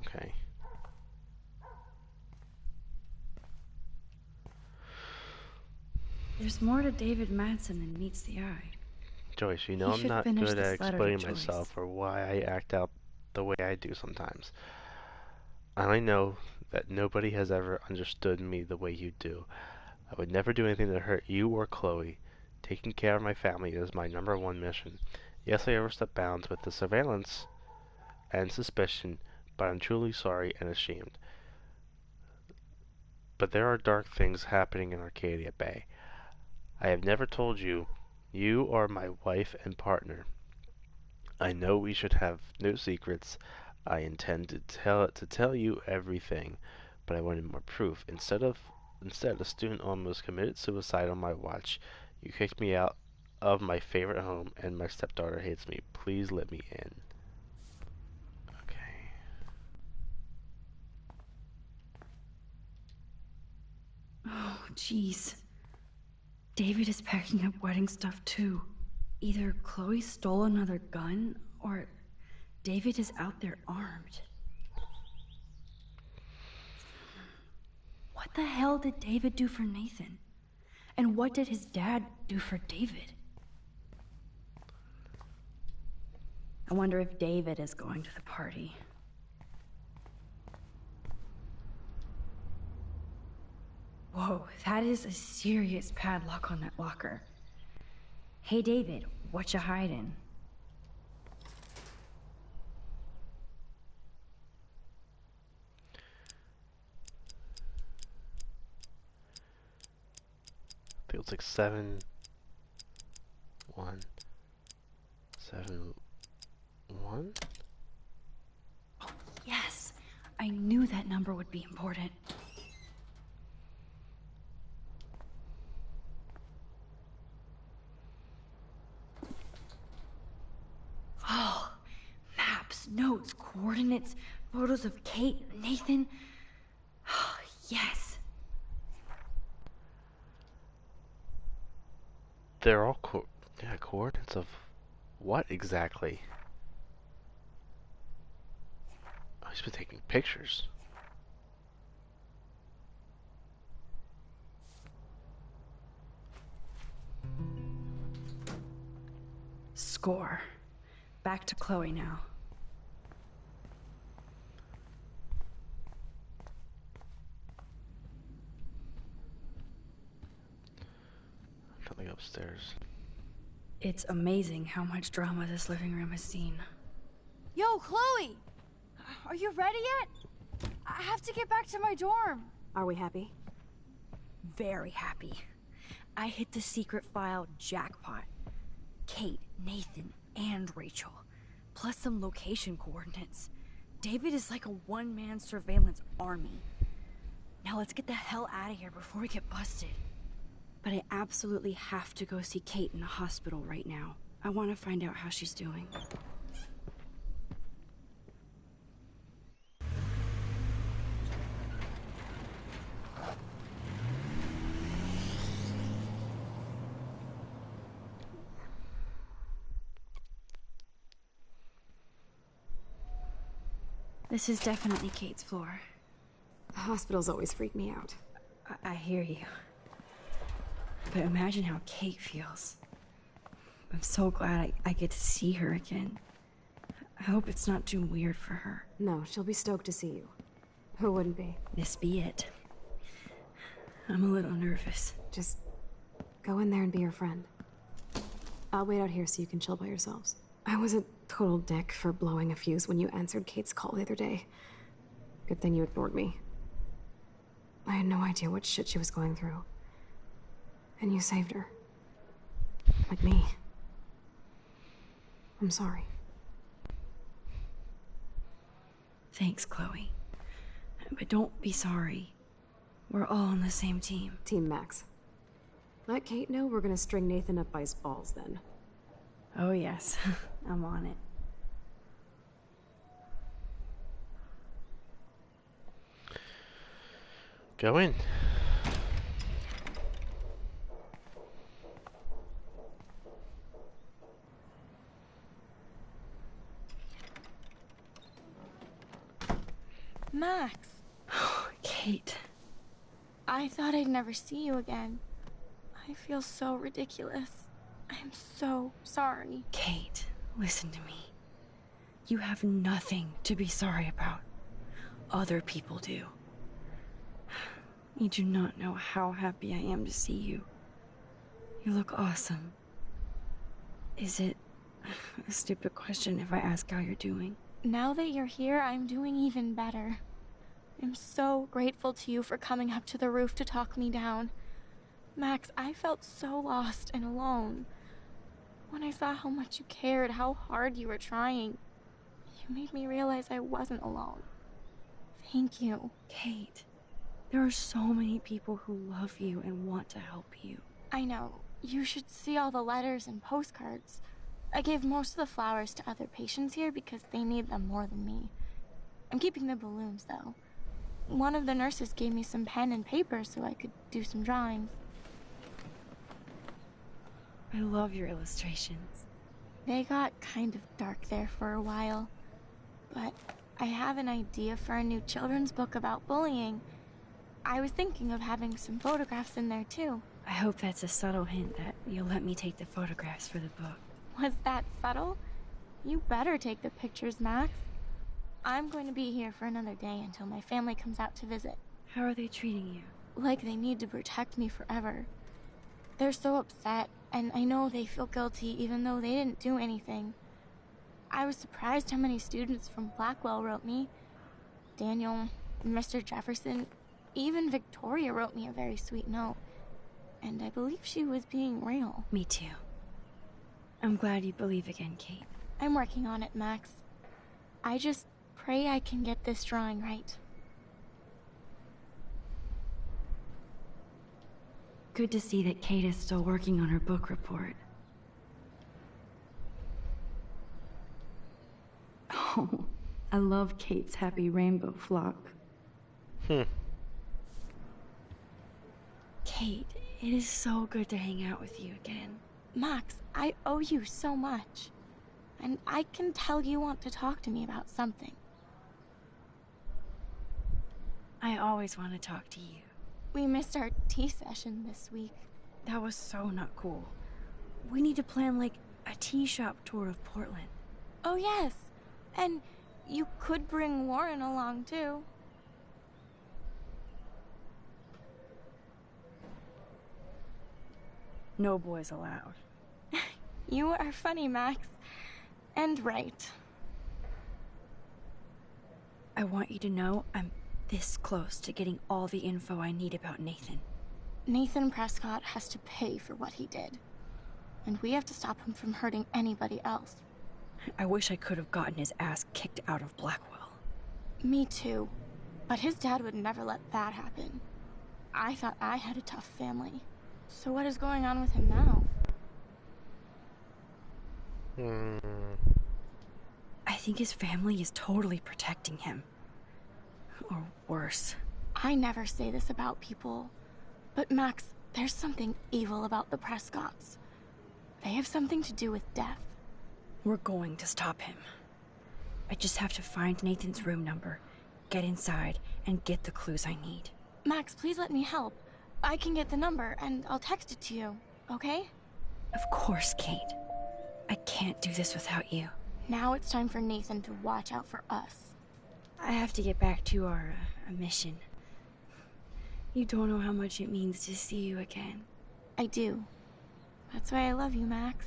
Okay. There's more to David Madsen than meets the eye. Joyce, you know I'm not good at explaining myself or why I act out the way I do sometimes. I know that nobody has ever understood me the way you do. I would never do anything to hurt you or Chloe. Taking care of my family is my #1 mission. Yes, I overstepped bounds with the surveillance and suspicion, but I'm truly sorry and ashamed. But there are dark things happening in Arcadia Bay. I have never told you. You are my wife and partner. I know we should have no secrets. I intend to tell you everything, but I wanted more proof. Instead, a student almost committed suicide on my watch. You kicked me out of my favorite home, and my stepdaughter hates me. Please let me in. Okay. jeez. David is packing up wedding stuff too. Either Chloe stole another gun, or David is out there armed. What the hell did David do for Nathan? And what did his dad do for David? I wonder if David is going to the party. Whoa, that is a serious padlock on that locker. Hey David, what you hiding? I think it's like 7 1 7 1. Oh, yes, I knew that number would be important. Oh, maps, notes, coordinates, photos of Kate, Nathan. Oh, yes. They're all coordinates of what exactly? Oh, he's been taking pictures. Score. Back to Chloe now. Something upstairs. It's amazing how much drama this living room has seen. Yo, Chloe! Are you ready yet? I have to get back to my dorm. Are we happy? Very happy. I hit the secret file jackpot. Kate, Nathan, and Rachel. Plus some location coordinates. David is like a one-man surveillance army. Now let's get the hell out of here before we get busted. But I absolutely have to go see Kate in the hospital right now. I want to find out how she's doing. This is definitely Kate's floor. The hospitals always freak me out. I hear you. But imagine how Kate feels. I'm so glad I get to see her again. I hope it's not too weird for her. No, she'll be stoked to see you. Who wouldn't be? This be it. I'm a little nervous. Just go in there and be your friend. I'll wait out here so you can chill by yourselves. I was a total dick for blowing a fuse when you answered Kate's call the other day. Good thing you ignored me. I had no idea what shit she was going through. And you saved her. Like me. I'm sorry. Thanks, Chloe. But don't be sorry. We're all on the same team. Team Max. Let Kate know we're gonna string Nathan up by his balls then. Oh yes, I'm on it. Go in. Max. Kate. I thought I'd never see you again. I feel so ridiculous. I'm so sorry. Kate, listen to me. You have nothing to be sorry about. Other people do. You do not know how happy I am to see you. You look awesome. Is it a stupid question if I ask how you're doing? Now that you're here, I'm doing even better. I'm so grateful to you for coming up to the roof to talk me down. Max, I felt so lost and alone. When I saw how much you cared, how hard you were trying, you made me realize I wasn't alone. Thank you. Kate, there are so many people who love you and want to help you. I know. You should see all the letters and postcards. I gave most of the flowers to other patients here because they need them more than me. I'm keeping the balloons, though. one of the nurses gave me some pen and paper so I could do some drawings. I love your illustrations. They got kind of dark there for a while, but I have an idea for a new children's book about bullying. I was thinking of having some photographs in there too. I hope that's a subtle hint that you'll let me take the photographs for the book. Was that subtle? You better take the pictures, Max. I'm going to be here for another day until my family comes out to visit. How are they treating you? Like they need to protect me forever. They're so upset, and I know they feel guilty even though they didn't do anything. I was surprised how many students from Blackwell wrote me. Daniel, Mr. Jefferson, even Victoria wrote me a very sweet note. And I believe she was being real. Me too. I'm glad you believe again, Kate. I'm working on it, Max. I just pray I can get this drawing right. Good to see that Kate is still working on her book report. Oh, I love Kate's happy rainbow flock. Kate, it is so good to hang out with you again. Max, I owe you so much. And I can tell you want to talk to me about something. I always want to talk to you. We missed our tea session this week. That was so not cool. We need to plan, like, a tea shop tour of Portland. Oh, yes. And you could bring Warren along, too. No boys allowed. You are funny, Max. And right. I want you to know I'm this close to getting all the info I need about Nathan. Nathan Prescott has to pay for what he did. And we have to stop him from hurting anybody else. I wish I could have gotten his ass kicked out of Blackwell. Me too. But his dad would never let that happen. I thought I had a tough family. So what is going on with him now? I think his family is totally protecting him. Or worse. I never say this about people. But Max, there's something evil about the Prescotts. They have something to do with death. We're going to stop him. I just have to find Nathan's room number, get inside, and get the clues I need. Max, please let me help. I can get the number, and I'll text it to you, okay? Of course, Kate. I can't do this without you. Now it's time for Nathan to watch out for us. I have to get back to our mission. You don't know how much it means to see you again. I do. That's why I love you, Max.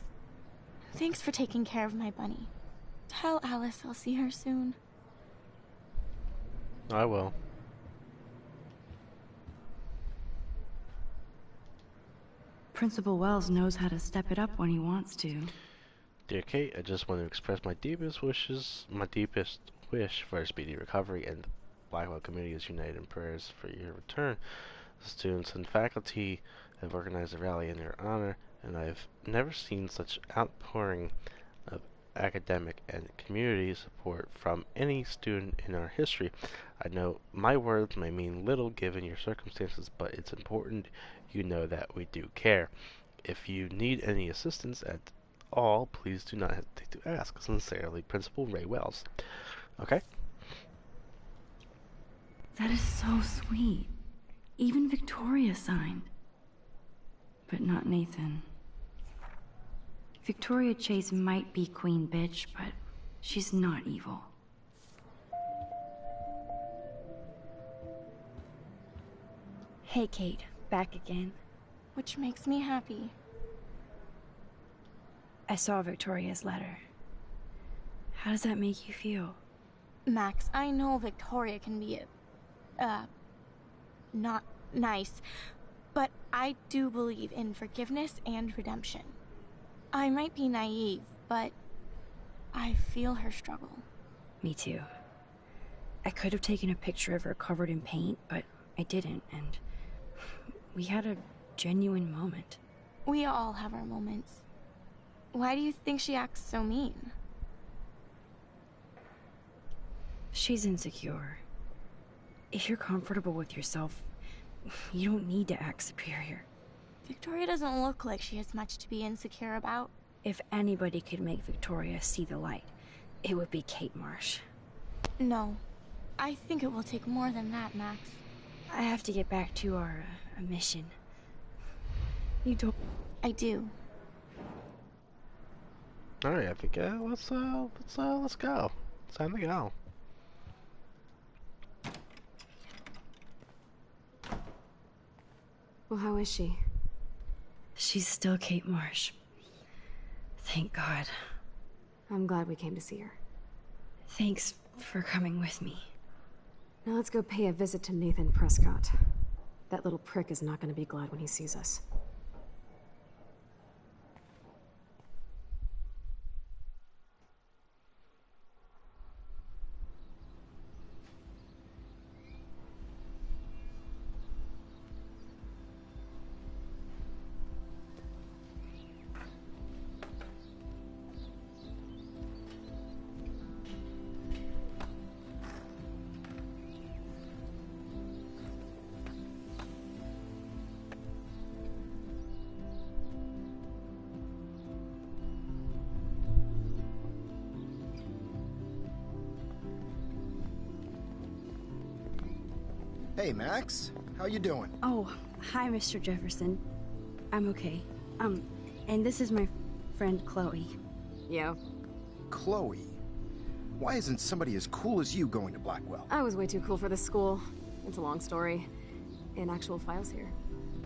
Thanks for taking care of my bunny. Tell Alice I'll see her soon. I will. Principal Wells knows how to step it up when he wants to. Dear Kate, I just want to express my deepest wish for a speedy recovery, and the Blackwell community is united in prayers for your return. The students and faculty have organized a rally in your honor, and I've never seen such outpouring of academic and community support from any student in our history. I know my words may mean little given your circumstances, but it's important you know that we do care. If you need any assistance at all, please do not hesitate to ask. Sincerely, Principal Ray Wells. Okay? That is so sweet. Even Victoria signed. But not Nathan. Victoria Chase might be Queen Bitch, but she's not evil. Hey, Kate. Back again. Which makes me happy. I saw Victoria's letter. How does that make you feel? Max, I know Victoria can be not nice, but I do believe in forgiveness and redemption. I might be naive, but I feel her struggle. Me too. I could have taken a picture of her covered in paint, but I didn't, and we had a genuine moment. We all have our moments. Why do you think she acts so mean? She's insecure. If you're comfortable with yourself, you don't need to act superior. Victoria doesn't look like she has much to be insecure about. If anybody could make Victoria see the light, it would be Kate Marsh. No. I think it will take more than that, Max. I have to get back to our mission. You don't... I do. All right, I think let's go. It's time to go. Well, how is she? She's still Kate Marsh. Thank God. I'm glad we came to see her. Thanks for coming with me. Now let's go pay a visit to Nathan Prescott. That little prick is not going to be glad when he sees us. Hey, Max. How you doing? Oh, hi, Mr. Jefferson. I'm okay. And this is my friend Chloe. Yeah. Chloe? Why isn't somebody as cool as you going to Blackwell? I was way too cool for this school. It's a long story. In actual files here.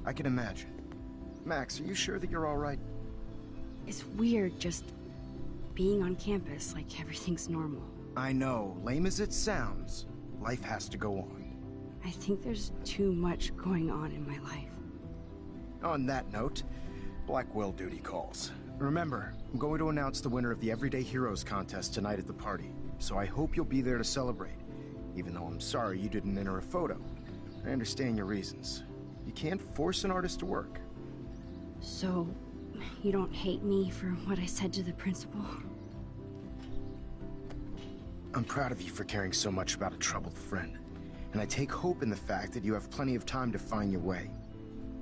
I can imagine. Max, are you sure that you're all right? It's weird just being on campus like everything's normal. I know. Lame as it sounds, life has to go on. I think there's too much going on in my life. On that note, Blackwell duty calls. Remember, I'm going to announce the winner of the Everyday Heroes contest tonight at the party, so I hope you'll be there to celebrate, even though I'm sorry you didn't enter a photo. I understand your reasons. You can't force an artist to work. So, you don't hate me for what I said to the principal? I'm proud of you for caring so much about a troubled friend. And I take hope in the fact that you have plenty of time to find your way.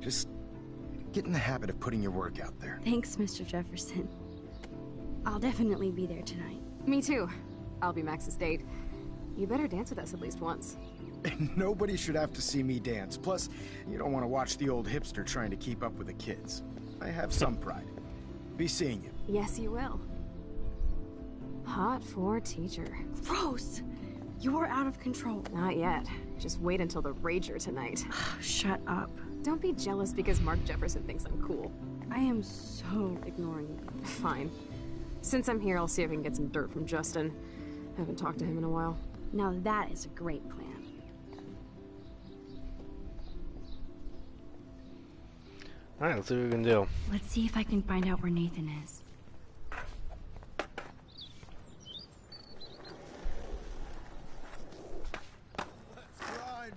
Just get in the habit of putting your work out there. Thanks, Mr. Jefferson. I'll definitely be there tonight. Me too. I'll be Max's date. You better dance with us at least once. And nobody should have to see me dance. Plus, you don't want to watch the old hipster trying to keep up with the kids. I have some pride. Be seeing you. Yes, you will. Hot for teacher. Gross! You're out of control. Not yet. Just wait until the rager tonight. Shut up. Don't be jealous because Mark Jefferson thinks I'm cool. I am so ignoring you. Fine. Since I'm here, I'll see if I can get some dirt from Justin. Haven't talked to him in a while. Now that is a great plan. Alright, let's see what we can do. Let's see if I can find out where Nathan is.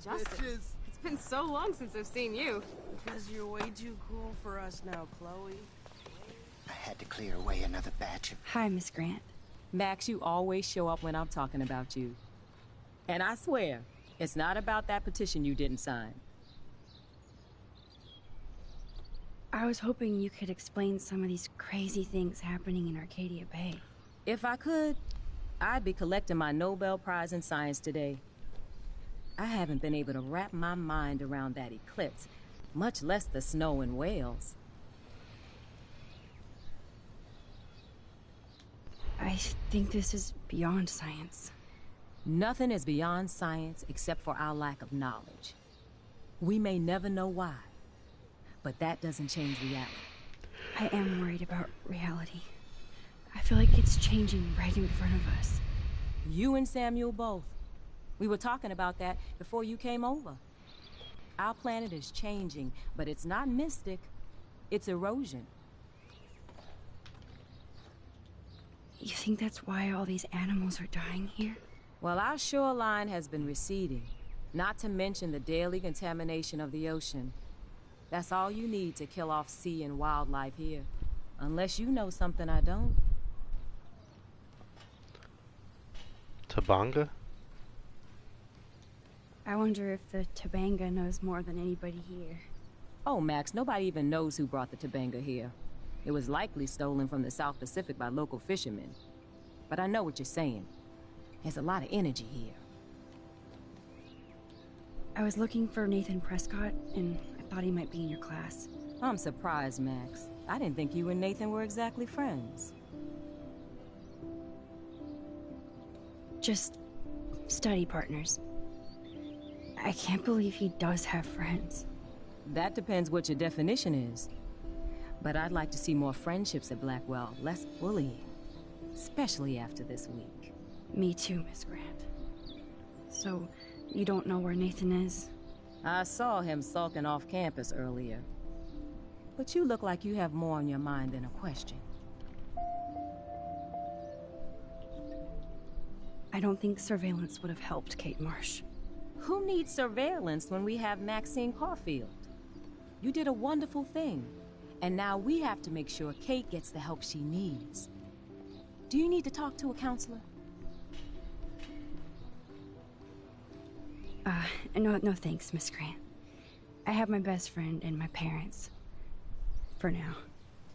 Justin, it's been so long since I've seen you. Because you're way too cool for us now, Chloe. I had to clear away another batch of... Hi, Miss Grant. Max, you always show up when I'm talking about you. And I swear, it's not about that petition you didn't sign. I was hoping you could explain some of these crazy things happening in Arcadia Bay. If I could, I'd be collecting my Nobel Prize in Science today. I haven't been able to wrap my mind around that eclipse, much less the snow in Wales. I think this is beyond science. Nothing is beyond science except for our lack of knowledge. We may never know why, but that doesn't change reality. I am worried about reality. I feel like it's changing right in front of us. You and Samuel both. We were talking about that before you came over. Our planet is changing, but it's not mystic. It's erosion. You think that's why all these animals are dying here? Well, our shoreline has been receding, not to mention the daily contamination of the ocean. That's all you need to kill off sea and wildlife here. Unless you know something I don't. Tabanga? I wonder if the Tobanga knows more than anybody here. Oh, Max, nobody even knows who brought the Tobanga here. It was likely stolen from the South Pacific by local fishermen. But I know what you're saying. There's a lot of energy here. I was looking for Nathan Prescott, and I thought he might be in your class. I'm surprised, Max. I didn't think you and Nathan were exactly friends. Just study partners. I can't believe he does have friends. That depends what your definition is. But I'd like to see more friendships at Blackwell, less bullying. Especially after this week. Me too, Miss Grant. So, you don't know where Nathan is? I saw him sulking off campus earlier. But you look like you have more on your mind than a question. I don't think surveillance would have helped Kate Marsh. Who needs surveillance when we have Maxine Caulfield? You did a wonderful thing. And now we have to make sure Kate gets the help she needs. Do you need to talk to a counselor? No thanks, Miss Grant. I have my best friend and my parents. For now.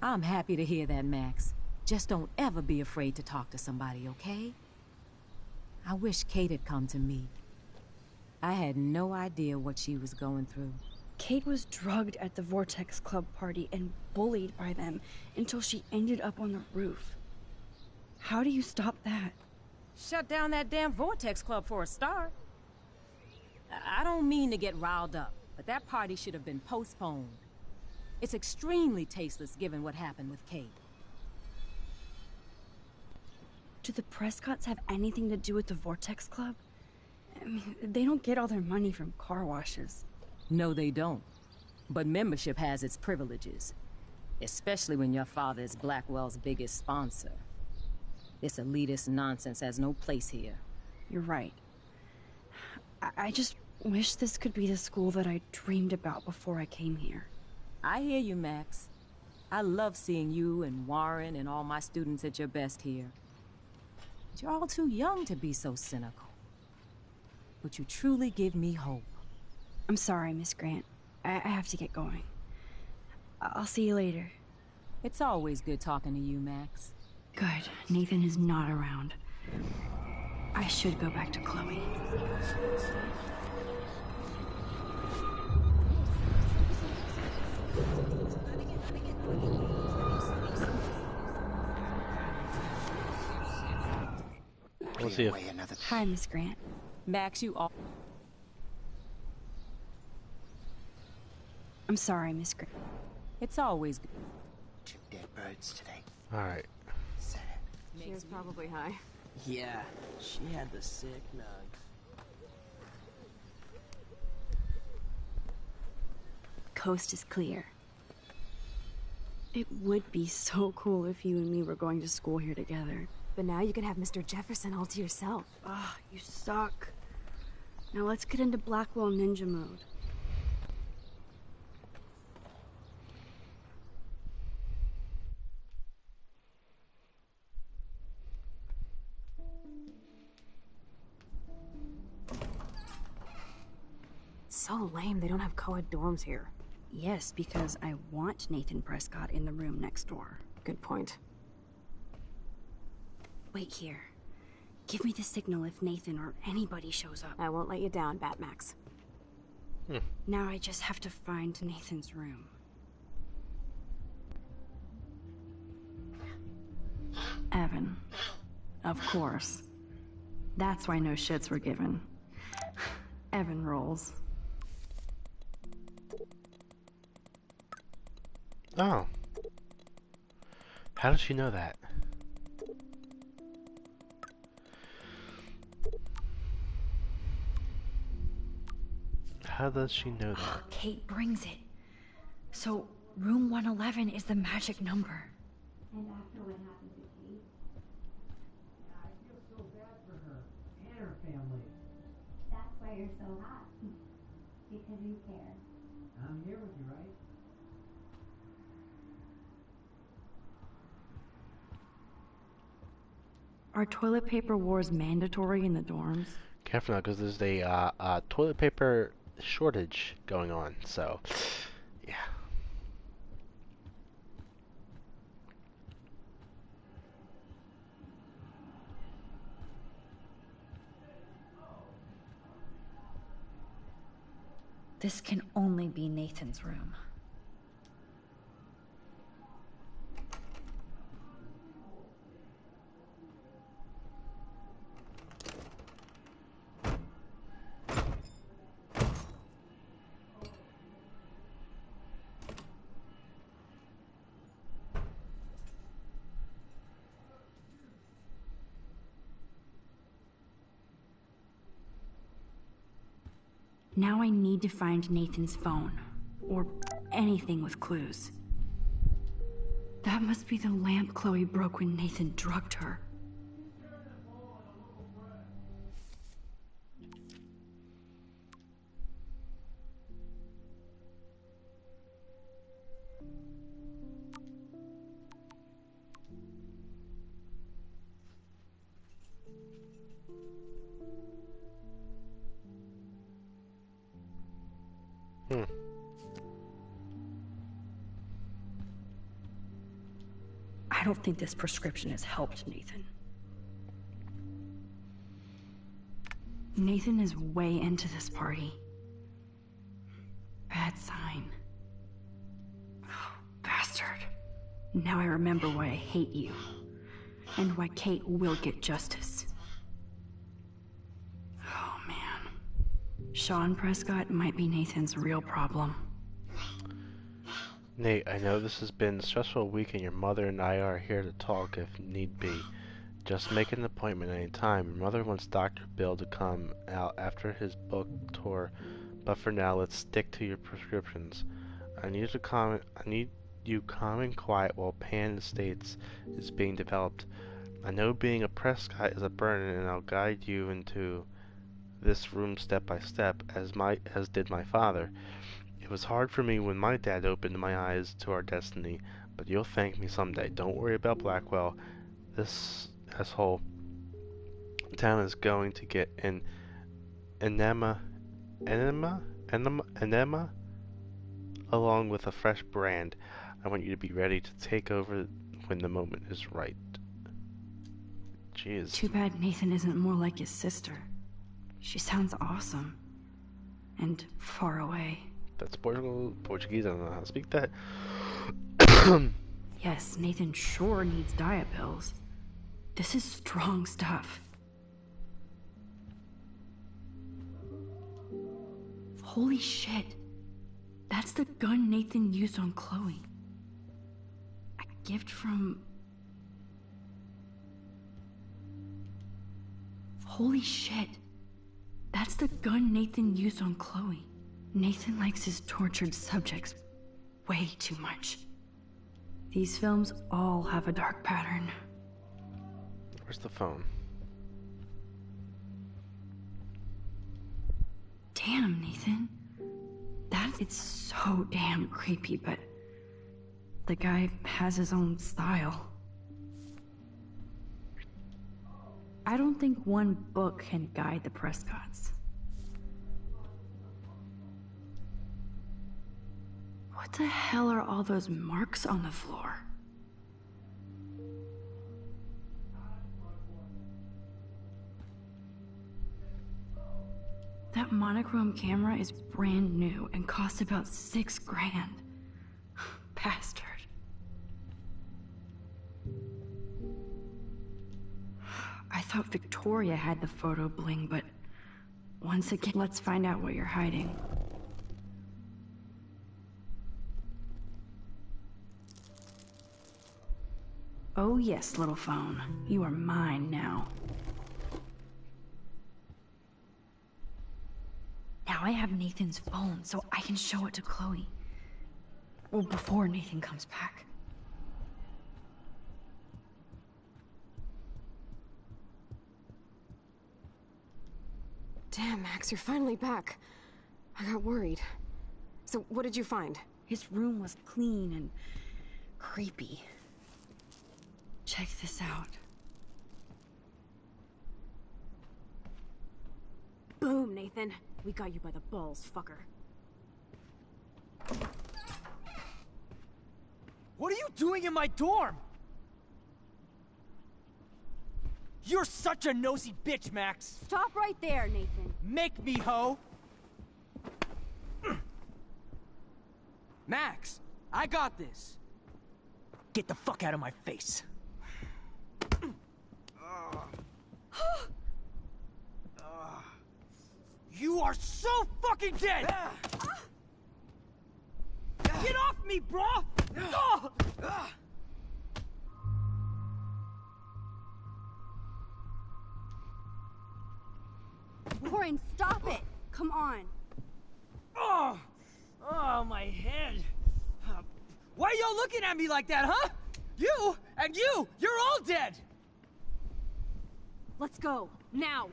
I'm happy to hear that, Max. Just don't ever be afraid to talk to somebody, okay? I wish Kate had come to me. I had no idea what she was going through. Kate was drugged at the Vortex Club party and bullied by them until she ended up on the roof. How do you stop that? Shut down that damn Vortex Club for a start. I don't mean to get riled up, but that party should have been postponed. It's extremely tasteless given what happened with Kate. Do the Prescotts have anything to do with the Vortex Club? I mean, they don't get all their money from car washes. No, they don't. But membership has its privileges. Especially when your father is Blackwell's biggest sponsor. This elitist nonsense has no place here. You're right. I just wish this could be the school that I dreamed about before I came here. I hear you, Max. I love seeing you and Warren and all my students at your best here. But you're all too young to be so cynical. But you truly give me hope. I'm sorry, Miss Grant. I have to get going. I'll see you later. It's always good talking to you, Max. Good. Nathan is not around. I should go back to Chloe. We'll see if... Hi, Miss Grant. Max, you all... I'm sorry, Miss Grant. It's always good. Two dead birds today. Alright. She was probably high. Yeah, she had the sick nugs. Coast is clear. It would be so cool if you and me were going to school here together. But now you can have Mr. Jefferson all to yourself. Ah, you suck. Now let's get into Blackwell Ninja mode. It's so lame they don't have co-ed dorms here. Yes, because I want Nathan Prescott in the room next door. Good point. Wait here. Give me the signal if Nathan or anybody shows up. I won't let you down, Batmax. Now I just have to find Nathan's room. Evan. Of course. That's why no shits were given. Evan rolls. Oh. How does she know that? How does she know that? Kate brings it. So, room 111 is the magic number. And after what happened to Kate? I feel so bad for her and her family. That's why you're so hot. Because you care. I'm here with you, right? Are toilet paper wars mandatory in the dorms? Careful now, because there's a toilet paper shortage going on. So, yeah. This can only be Nathan's room. Now I need to find Nathan's phone, or anything with clues. That must be the lamp Chloe broke when Nathan drugged her. I don't think this prescription has helped Nathan. Nathan is way into this party. Bad sign. Oh, bastard. Now I remember why I hate you. And why Kate will get justice. Oh, man. Sean Prescott might be Nathan's real problem. Nate, I know this has been a stressful week and your mother and I are here to talk if need be. Just make an appointment any time. Your mother wants Dr. Bill to come out after his book tour, but for now let's stick to your prescriptions. I need you calm and quiet while Pan Estates is being developed. I know being a Prescott is a burden, and I'll guide you into this room step by step, as did my father. It was hard for me when my dad opened my eyes to our destiny, but you'll thank me someday. Don't worry about Blackwell. This asshole town is going to get an enema along with a fresh brand. I want you to be ready to take over when the moment is right. Jeez. Too bad Nathan isn't more like his sister. She sounds awesome. And far away. That's Portuguese, I don't know how to speak that. Yes, Nathan sure needs diet pills. This is strong stuff. Holy shit. That's the gun Nathan used on Chloe. A gift from... Holy shit. That's the gun Nathan used on Chloe. Nathan likes his tortured subjects way too much. These films all have a dark pattern. Where's the phone? Damn, Nathan. It's so damn creepy, but the guy has his own style. I don't think one book can guide the Prescotts. What the hell are all those marks on the floor? That monochrome camera is brand new and cost about $6 grand. Bastard. I thought Victoria had the photo bling, but once again, let's find out what you're hiding. Oh yes, little phone. You are mine now. Now I have Nathan's phone, so I can show it to Chloe. Well, before Nathan comes back. Damn, Max, you're finally back. I got worried. So, what did you find? His room was clean and creepy. Check this out. Nathan. We got you by the balls, fucker. What are you doing in my dorm? You're such a nosy bitch, Max. Stop right there, Nathan. Make me, ho. Max, I got this. Get the fuck out of my face. You are so fucking dead! Get off me, bro! Warren, stop it! Come on. Oh, my head. Why are y'all looking at me like that, huh? You and you're all dead! Let's go, now!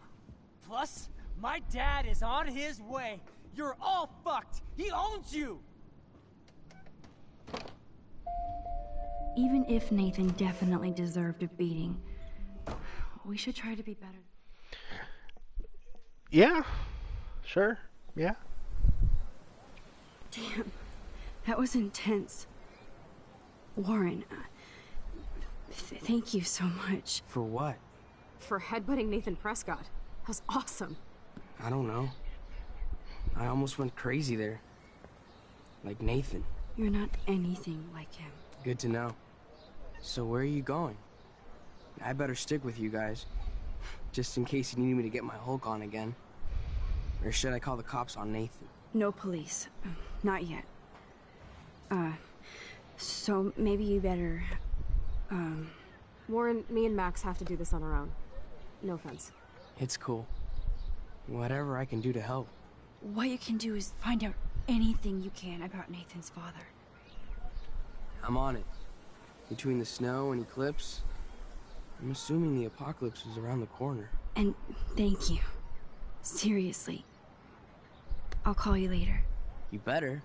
Plus, my dad is on his way. You're all fucked. He owns you! Even if Nathan definitely deserved a beating, we should try to be better. Yeah, sure, yeah. Damn, that was intense. Warren, thank you so much. For what? For headbutting Nathan Prescott. That was awesome. I don't know. I almost went crazy there. Like Nathan. You're not anything like him. Good to know. So where are you going? I better stick with you guys. Just in case you need me to get my Hulk on again. Or should I call the cops on Nathan? No police. Not yet. So maybe you better, Warren, me and Max have to do this on our own. No offense. It's cool. Whatever I can do to help. What you can do is find out anything you can about Nathan's father. I'm on it. Between the snow and eclipse, I'm assuming the apocalypse is around the corner. And thank you. Seriously. I'll call you later. You better.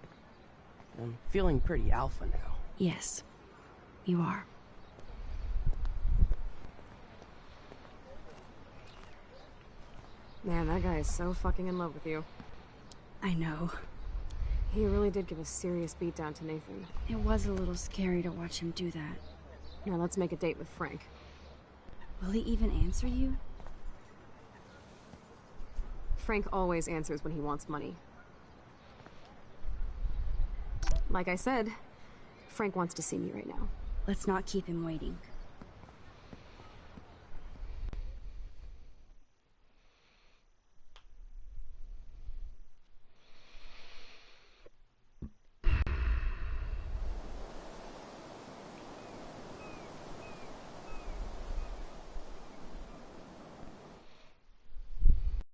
I'm feeling pretty alpha now. Yes, you are. Man, that guy is so fucking in love with you. I know. He really did give a serious beatdown to Nathan. It was a little scary to watch him do that. Now let's make a date with Frank. Will he even answer you? Frank always answers when he wants money. Like I said, Frank wants to see me right now. Let's not keep him waiting.